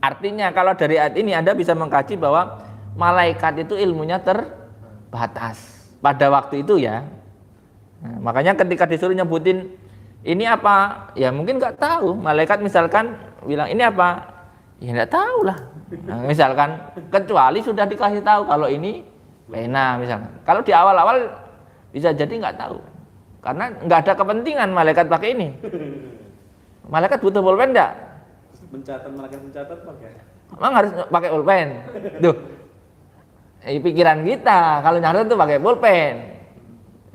Artinya kalau dari ayat ini Anda bisa mengkaji bahwa malaikat itu ilmunya terbatas pada waktu itu ya. Makanya ketika disuruh nyebutin ini apa, ya mungkin nggak tahu. Malaikat misalkan bilang ini apa, ya nggak tahu lah. Misalkan kecuali sudah dikasih tahu kalau ini pena misalkan. Kalau di awal-awal bisa jadi nggak tahu, karena nggak ada kepentingan malaikat pakai ini. Malaikat butuh pulpen nggak? Malaikat mencatat pakai. Emang harus pakai pulpen? Duh. Pikiran kita kalau nyatet itu pakai pulpen.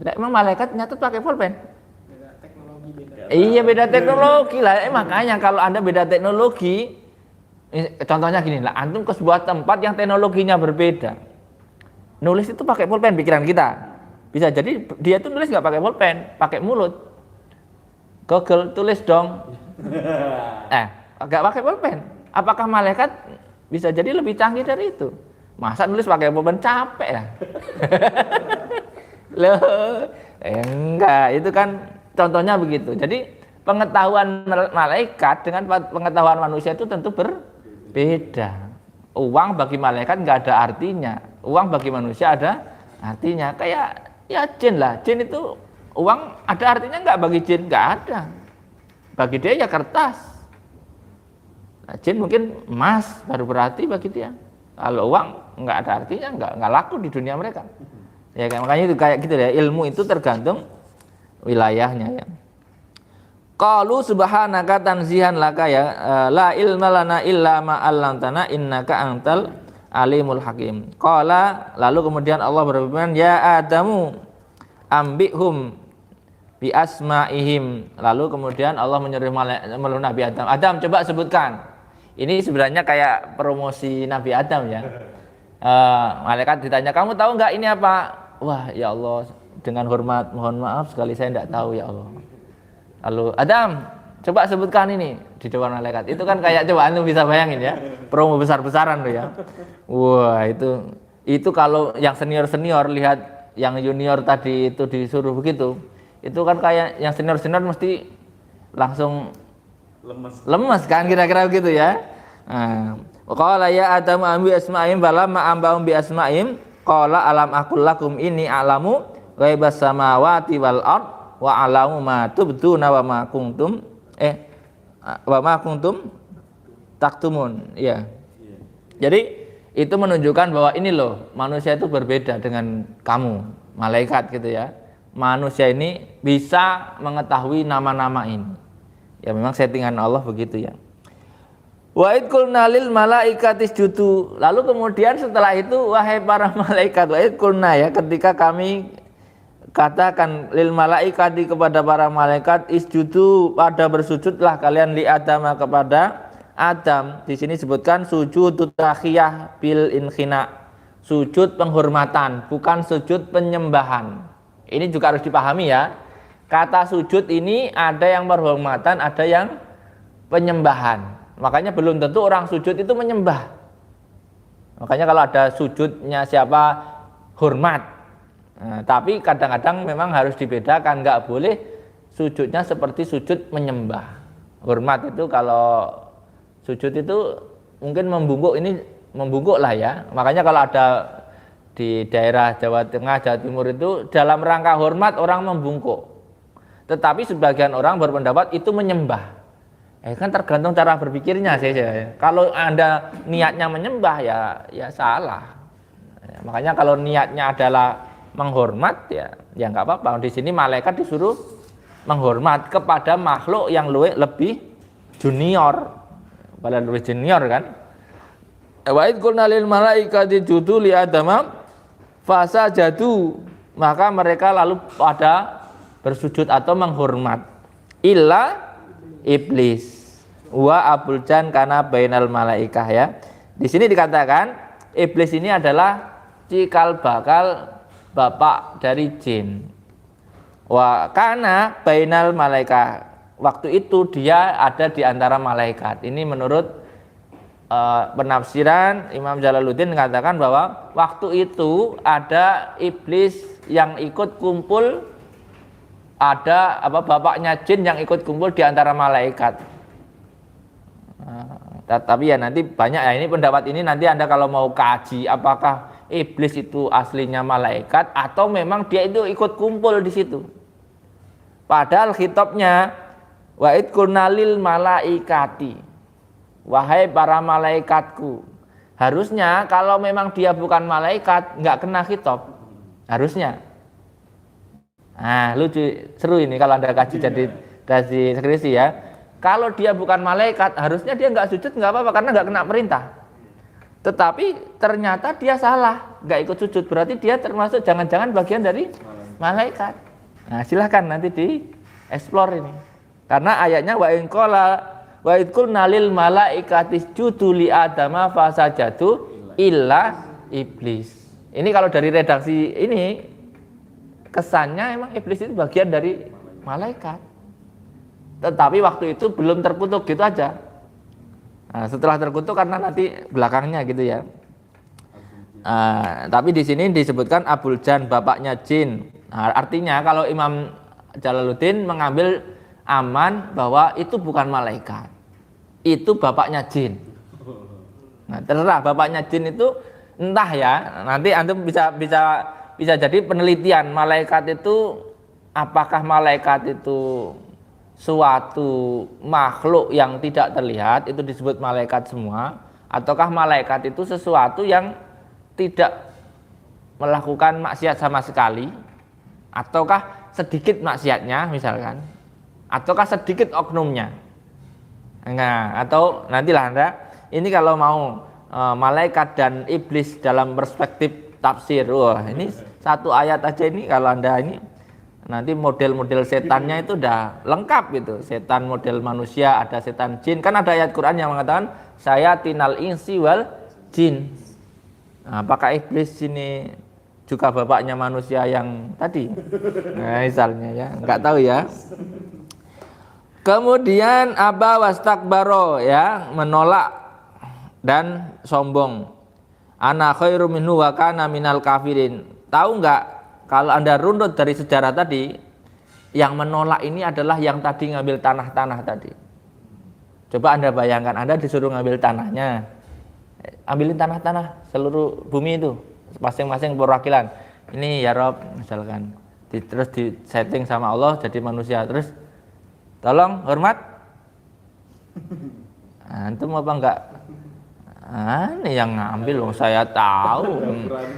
Emang malaikat nyatet pakai pulpen? Beda teknologi beda. Iya beda teknologi lah. Makanya kalau Anda beda teknologi, contohnya gini lah, antum ke sebuah tempat yang teknologinya berbeda, nulis itu pakai pulpen pikiran kita. Bisa jadi dia tuh nulis nggak pakai pulpen, pakai mulut. Google tulis dong. Nggak pakai pulpen. Apakah malaikat bisa jadi lebih canggih dari itu? Masa nulis pakai pulpen, capek ya? Loh, enggak, itu kan contohnya begitu. Jadi pengetahuan malaikat dengan pengetahuan manusia itu tentu berbeda. Uang bagi malaikat enggak ada artinya, uang bagi manusia ada artinya. Kayak ya jin lah, jin itu uang ada artinya enggak bagi jin? Enggak ada. Bagi dia ya kertas. Nah, jin mungkin emas baru berarti bagi dia. Kalau uang nggak ada artinya, nggak laku di dunia mereka. Ya kan, makanya itu kayak gitu ya, ilmu itu tergantung wilayahnya ya. Qalu subhanaka tanzihan laka ya la ilma lana illa ma 'allamtana innaka antal alimul hakim. Qala lalu kemudian Allah berfirman ya Adamu ambihum bi asma'ihim. Lalu kemudian Allah menyuruh Nabi Adam, Adam coba sebutkan. Ini sebenarnya kayak promosi Nabi Adam ya. Malaikat ditanya, kamu tahu nggak ini apa? Wah ya Allah, dengan hormat mohon maaf sekali saya tidak tahu ya Allah. Lalu Adam coba sebutkan ini di depan malaikat. Itu kan kayak coba antum bisa bayangin ya, promo besar-besaran tuh ya. Wah itu kalau yang senior lihat yang junior tadi itu disuruh begitu, itu kan kayak yang senior mesti langsung lemes kan kira-kira begitu ya. Qala ya Adam ambi asma'im falamma ambahum bi asma'im qala alam aqul lakum inni a'lamu ghaibas samawati wal ard wa a'lamu ma tubduna wa ma kuntum taktumun ya. Jadi itu menunjukkan bahwa ini loh manusia itu berbeda dengan kamu malaikat gitu ya. Manusia ini bisa mengetahui nama-nama ini. Ya memang settingan Allah begitu ya. Wa id qulna lil malaikati isjudu. Lalu kemudian setelah itu wahai para malaikat, wa id qulna ya ketika kami katakan lil malaikati kepada para malaikat isjudu pada bersujudlah kalian li Adam kepada Adam. Di sini disebutkan sujud takhiyah bil inkhina. Sujud penghormatan, bukan sujud penyembahan. Ini juga harus dipahami ya. Kata sujud ini ada yang penghormatan, ada yang penyembahan. Makanya belum tentu orang sujud itu menyembah. Makanya kalau ada sujudnya siapa hormat. Nah, tapi kadang-kadang memang harus dibedakan, nggak boleh sujudnya seperti sujud menyembah. Hormat itu kalau sujud itu mungkin membungkuk lah ya. Makanya kalau ada di daerah Jawa Tengah, Jawa Timur itu dalam rangka hormat orang membungkuk. Tetapi sebagian orang berpendapat itu menyembah. Kan tergantung cara berpikirnya sih. Kalau Anda niatnya menyembah ya salah. Makanya kalau niatnya adalah menghormat ya nggak apa-apa. Di sini malaikat disuruh menghormat kepada makhluk yang lebih junior. Padahal lebih junior kan. Wa id qulna lil malaikati isjudu li Adama fasajadu, maka mereka lalu pada bersujud atau menghormat illa iblis wa abul jan kana bainal malaikah ya. Di sini dikatakan iblis ini adalah cikal bakal bapak dari jin. Wa kana bainal malaikah. Waktu itu dia ada di antara malaikat. Ini menurut penafsiran Imam Jalaluddin mengatakan bahwa waktu itu ada iblis yang ikut kumpul, ada bapaknya jin yang ikut kumpul di antara malaikat. Tapi ya nanti banyak ya, ini pendapat ini nanti Anda kalau mau kaji apakah iblis itu aslinya malaikat atau memang dia itu ikut kumpul di situ. Padahal khitabnya wa id qulna lil malaikati, wahai para malaikatku. Harusnya kalau memang dia bukan malaikat nggak kena khitab. Harusnya. Lucu, seru ini kalau Anda kaji jadi skripsi ya. Kalau dia bukan malaikat, harusnya dia nggak sujud nggak apa-apa karena nggak kena perintah. Tetapi ternyata dia salah, nggak ikut sujud. Berarti dia termasuk jangan-jangan bagian dari malaikat. Silahkan nanti di-explore ini. Karena ayatnya wa in qala wa id qulna lil malaikati isjudu li Adama fasajadu illa iblis. Ini kalau dari redaksi ini kesannya emang iblis itu bagian dari malaikat. Tetapi waktu itu belum terkutuk gitu aja. Setelah terkutuk karena nanti belakangnya gitu ya. Tapi di sini disebutkan Abul Jan, bapaknya jin. Artinya kalau Imam Jalaluddin mengambil aman bahwa itu bukan malaikat, itu bapaknya jin. Terserah bapaknya jin itu entah ya. Nanti antum bisa jadi penelitian malaikat itu, apakah malaikat itu suatu makhluk yang tidak terlihat itu disebut malaikat semua, ataukah malaikat itu sesuatu yang tidak melakukan maksiat sama sekali, ataukah sedikit maksiatnya misalkan. ataukah sedikit oknumnya. Nah, atau nantilah Anda ini kalau mau malaikat dan iblis dalam perspektif tafsir. Wah, ini satu ayat aja ini kalau Anda ini nanti model-model setannya itu udah lengkap gitu. Setan model manusia, ada setan jin. Kan ada ayat Quran yang mengatakan saya tinal insi wal jin. Nah, apakah iblis ini juga bapaknya manusia yang tadi? Nah, misalnya ya, nggak tahu ya. Kemudian aba wastakbaro ya, menolak dan sombong. Ana khairum minhu wa kana minal kafirin. Tahu nggak kalau Anda runut dari sejarah tadi, yang menolak ini adalah yang tadi ngambil tanah-tanah tadi. Coba Anda bayangkan, Anda disuruh ngambil tanahnya. Ambilin tanah-tanah seluruh bumi itu, masing-masing perwakilan. Ini ya Rob, misalkan. Terus di setting sama Allah jadi manusia. Terus tolong hormat. Antum apa enggak? Aneh yang ngambil, saya tahu.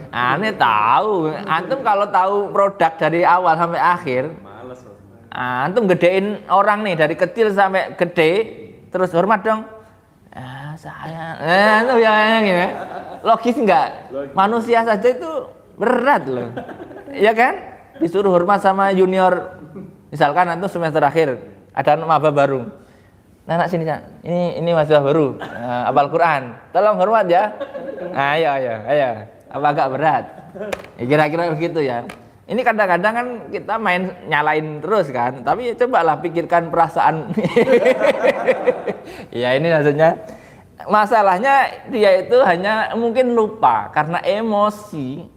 Aneh tahu. Antum kalau tahu produk dari awal sampai akhir, Males. antum gedein orang nih dari kecil sampai gede, terus hormat dong. Saya, itu yang ini, logis enggak? Manusia saja itu berat loh, ya kan? Disuruh hormat sama junior, misalkan antum semester akhir, ada maba baru. Nah, sini ini mahasiswa baru, hafal Quran, tolong hormat ya. Ayo, apa agak berat? Ya, kira-kira begitu ya. Ini kadang-kadang kan kita main nyalain terus kan, tapi cobalah pikirkan perasaan. Ya ini maksudnya. Masalahnya dia itu hanya mungkin lupa karena emosi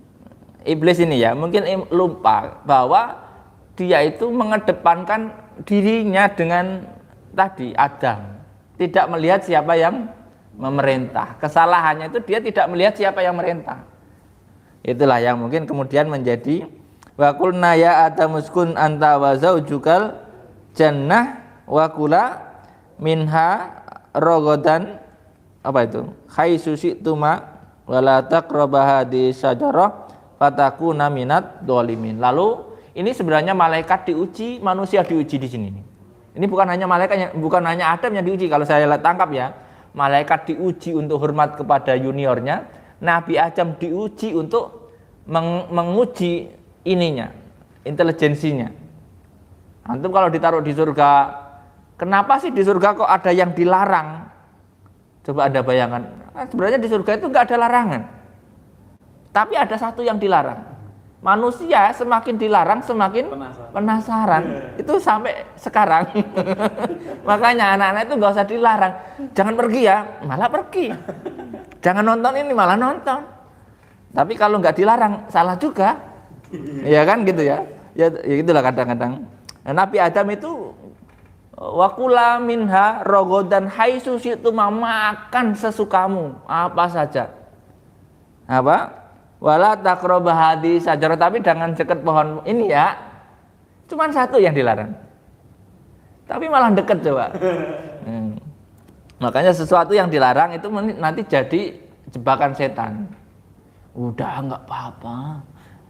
iblis ini ya, mungkin lupa bahwa dia itu mengedepankan dirinya dengan tadi Adam, tidak melihat siapa yang memerintah. Kesalahannya itu dia tidak melihat siapa yang merintah. Itulah yang mungkin kemudian menjadi wa qulna ya adamuskun anta wa zaujukal jannah wa kula minha rogodan, apa itu? Haitsu syi'tuma wala taqrabu hadhihi syajarah fatakuna minad dzalimin. Lalu ini sebenarnya malaikat diuji, manusia diuji di sini. Ini bukan hanya malaikat, bukan hanya Adam yang diuji. Kalau saya tangkap ya, malaikat diuji untuk hormat kepada juniornya, Nabi Adam diuji untuk menguji ininya, intelijensinya. Antum kalau ditaruh di surga, kenapa sih di surga kok ada yang dilarang? Coba Anda bayangkan, sebenarnya di surga itu nggak ada larangan, tapi ada satu yang dilarang. Manusia semakin dilarang semakin penasaran. Itu sampai sekarang. Makanya anak-anak itu nggak usah dilarang, jangan pergi ya, malah pergi. Jangan nonton ini, malah nonton. Tapi kalau nggak dilarang salah juga, ya kan gitu ya. Ya itulah kadang-kadang. Nah, Nabi Adam itu wakula minha rogodan haitsu syi'tuma, makan sesukamu apa saja. Apa? Wala taqrabu hadhihi syajarah, tapi jangan dekat pohon ini ya. Cuman satu yang dilarang. Tapi malah dekat coba. Makanya sesuatu yang dilarang itu nanti jadi jebakan setan. Udah enggak apa-apa.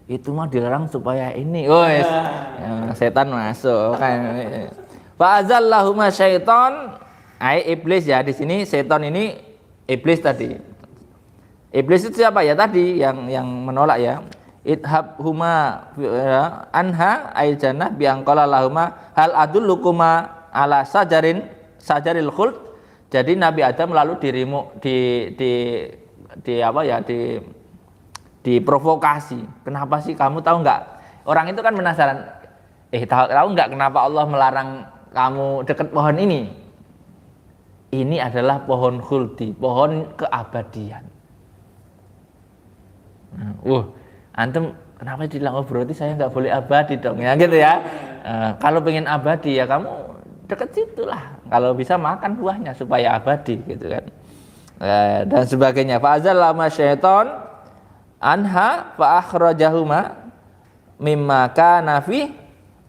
Itu mah dilarang supaya ini. Wes, setan masuk kan. Fa'azallahuma syaiton, iblis ya, di sini setan ini iblis tadi. Iblis itu siapa ya tadi yang menolak ya. Idhabhuma anha ay jannah bi anqala lahuma hal adullukuma ala sajaril khuld. Jadi Nabi Adam lalu diprovokasi. Kenapa sih kamu tahu enggak? Orang itu kan penasaran. Tahu enggak kenapa Allah melarang kamu dekat pohon ini? Ini adalah pohon khuldi, pohon keabadian. Antum kenapa bilang berarti saya nggak boleh abadi dong ya gitu ya. Kalau pengen abadi ya kamu dekat situlah. Kalau bisa makan buahnya supaya abadi gitu kan. Dan sebagainya. Fa'azallama syaiton anha fa akhrajahuma mimma kana fi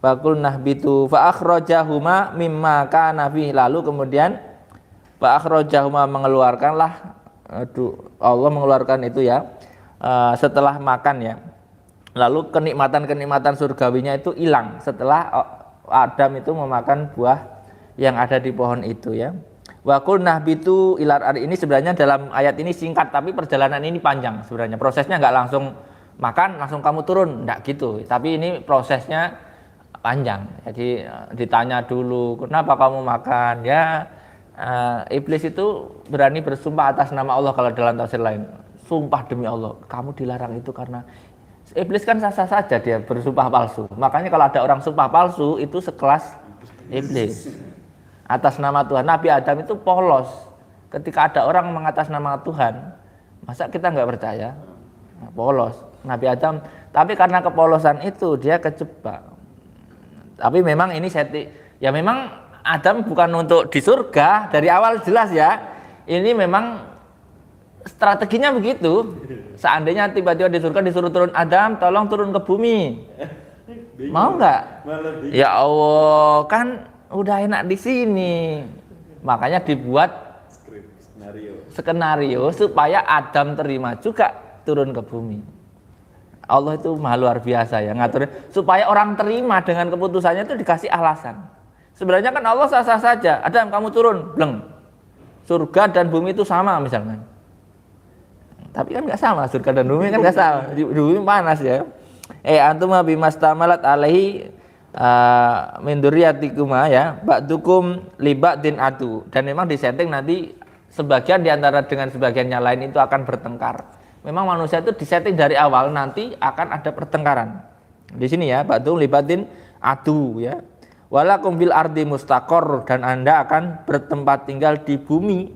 faqul nahbitu fa akhrajahuma mimma kana fi, lalu kemudian fa akhrajahuma mengeluarkanlah, Allah mengeluarkan itu ya setelah makan ya, lalu kenikmatan surgawinya itu hilang setelah Adam itu memakan buah yang ada di pohon itu ya. Wa qulna bitu ilar ari, ini sebenarnya dalam ayat ini singkat tapi perjalanan ini panjang sebenarnya. Prosesnya nggak langsung makan langsung kamu turun, enggak gitu. Tapi ini prosesnya panjang. Jadi ditanya dulu, "Kenapa kamu makan?" Ya, iblis itu berani bersumpah atas nama Allah kalau dalam tafsir lain. Sumpah demi Allah, kamu dilarang itu karena iblis kan sah-sah saja dia bersumpah palsu. Makanya kalau ada orang sumpah palsu itu sekelas iblis. Atas nama Tuhan. Nabi Adam itu polos. Ketika ada orang mengatas nama Tuhan, masa kita nggak percaya? Polos. Nabi Adam. Tapi karena kepolosan itu dia kejebak. Tapi memang ini ya memang Adam bukan untuk di surga dari awal jelas ya. Ini memang strateginya begitu. Seandainya tiba-tiba di surga disuruh turun, Adam tolong turun ke bumi. Mau nggak? Ya Allah, kan udah enak di sini. Makanya dibuat skenario supaya Adam terima juga turun ke bumi. Allah itu maha luar biasa ya ngatur supaya orang terima dengan keputusannya itu dikasih alasan. Sebenarnya kan Allah sah-sah saja. Adam kamu turun, bleng. Surga dan bumi itu sama misalkan. Tapi kan nggak sama, surga dan bumi kan nggak sama. Di bumi panas ya. Antum bimastamalat alaihi min dzurriyyatikuma ya, ba'dukum li ba'din adu. Dan memang disetting nanti sebagian diantara dengan sebagian yang lain itu akan bertengkar. Memang manusia itu disetting dari awal nanti akan ada pertengkaran. Di sini ya, ba'dukum li ba'din adu ya. Walakum fil ardi mustaqor, dan Anda akan bertempat tinggal di bumi.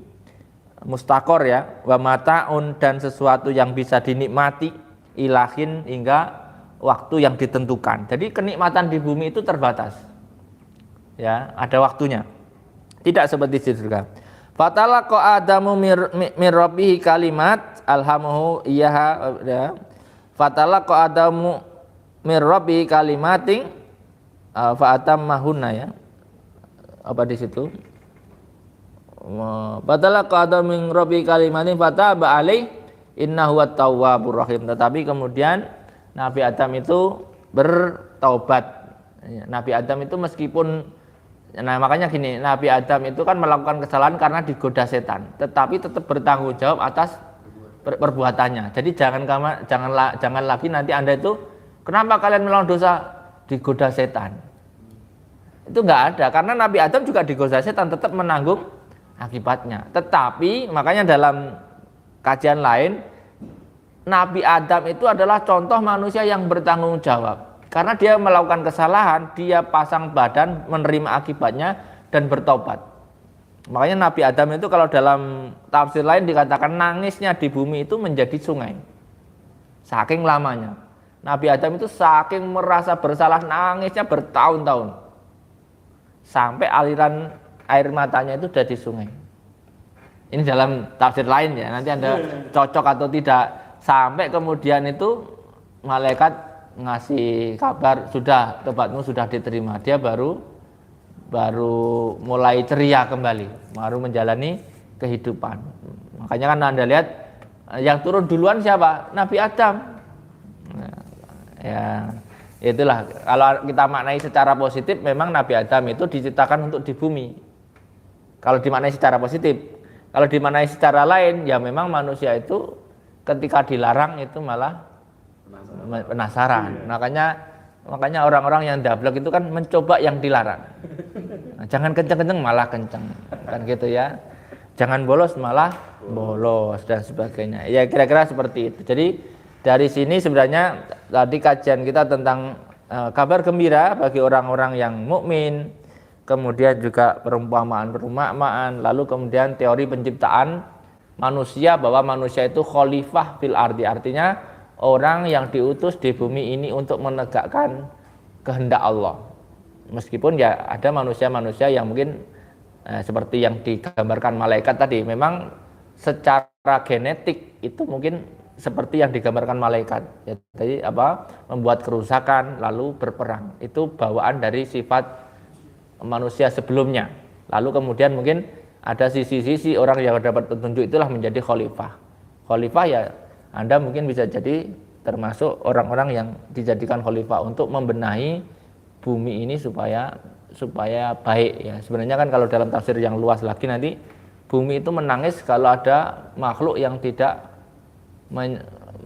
Mustaqor ya, wa mataun, dan sesuatu yang bisa dinikmati ilahin hingga waktu yang ditentukan. Jadi kenikmatan di bumi itu terbatas. Ya, ada waktunya. Tidak seperti di surga. Fatalaqa Adamu min rabbihi kalimat alhamahu iyyaha ya. Fatalaqa Adamu min rabbihi kalimatin fa atammahunna ya. Apa di situ? Fatalaqa Adamu min rabbihi kalimatin fataba alaihi innahu at-tawwabur rahim. Tetapi kemudian Nabi Adam itu bertaubat. Nabi Adam itu meskipun, nah makanya gini, Nabi Adam itu kan melakukan kesalahan karena digoda setan, tetapi tetap bertanggung jawab atas perbuatannya. Jadi jangan lagi nanti Anda itu, kenapa kalian melakukan dosa? Digoda setan. Itu enggak ada, karena Nabi Adam juga digoda setan, tetap menanggung akibatnya. Tetapi makanya dalam kajian lain, Nabi Adam itu adalah contoh manusia yang bertanggung jawab. Karena dia melakukan kesalahan, dia pasang badan, menerima akibatnya, dan bertobat. Makanya Nabi Adam itu kalau dalam tafsir lain dikatakan nangisnya di bumi itu menjadi sungai. Saking lamanya. Nabi Adam itu saking merasa bersalah, nangisnya bertahun-tahun. Sampai aliran air matanya itu jadi sungai. Ini dalam tafsir lain ya, nanti Anda cocok atau tidak. Sampai kemudian itu malaikat ngasih kabar, sudah tobatmu sudah diterima. Dia baru mulai ceria kembali, baru menjalani kehidupan. Makanya kan Anda lihat yang turun duluan siapa? Nabi Adam. Nah, ya itulah kalau kita maknai secara positif, memang Nabi Adam itu diciptakan untuk di bumi. Kalau dimaknai secara positif, kalau dimaknai secara lain, ya memang manusia itu ketika dilarang itu malah penasaran. Makanya orang-orang yang dablek itu kan mencoba yang dilarang. Nah, jangan kenceng-kenceng malah kenceng, kan gitu ya. Jangan bolos malah bolos dan sebagainya. Ya kira-kira seperti itu. Jadi dari sini sebenarnya tadi kajian kita tentang kabar gembira bagi orang-orang yang mukmin, kemudian juga perumpamaan, lalu kemudian teori penciptaan manusia, bahwa manusia itu khalifah fil ardi, artinya orang yang diutus di bumi ini untuk menegakkan kehendak Allah. Meskipun ya ada manusia-manusia yang mungkin seperti yang digambarkan malaikat tadi, memang secara genetik itu mungkin seperti yang digambarkan malaikat. Ya, tadi membuat kerusakan lalu berperang. Itu bawaan dari sifat manusia sebelumnya. Lalu kemudian mungkin ada sisi-sisi orang yang dapat petunjuk, itulah menjadi khalifah. Khalifah ya Anda mungkin bisa jadi termasuk orang-orang yang dijadikan khalifah untuk membenahi bumi ini supaya baik ya. Sebenarnya kan kalau dalam tafsir yang luas lagi nanti bumi itu menangis kalau ada makhluk yang tidak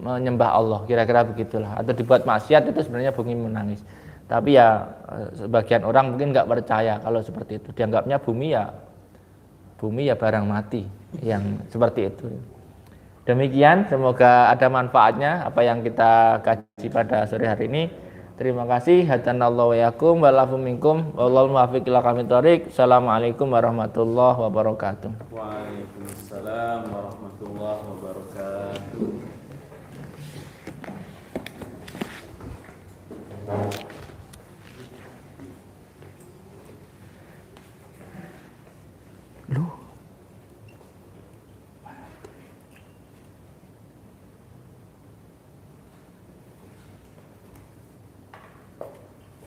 menyembah Allah, kira-kira begitulah, atau dibuat maksiat itu sebenarnya bumi menangis. Tapi ya sebagian orang mungkin nggak percaya kalau seperti itu, dianggapnya bumi ya barang mati yang seperti itu. Demikian, semoga ada manfaatnya apa yang kita kaji pada sore hari ini. Terima kasih. Hadanallahu wa yakum wa lafu minkum wallahu muwaffiq ila aqwamit thoriq. Assalamualaikum warahmatullahi wabarakatuh. Waalaikumsalam warahmatullahi wabarakatuh.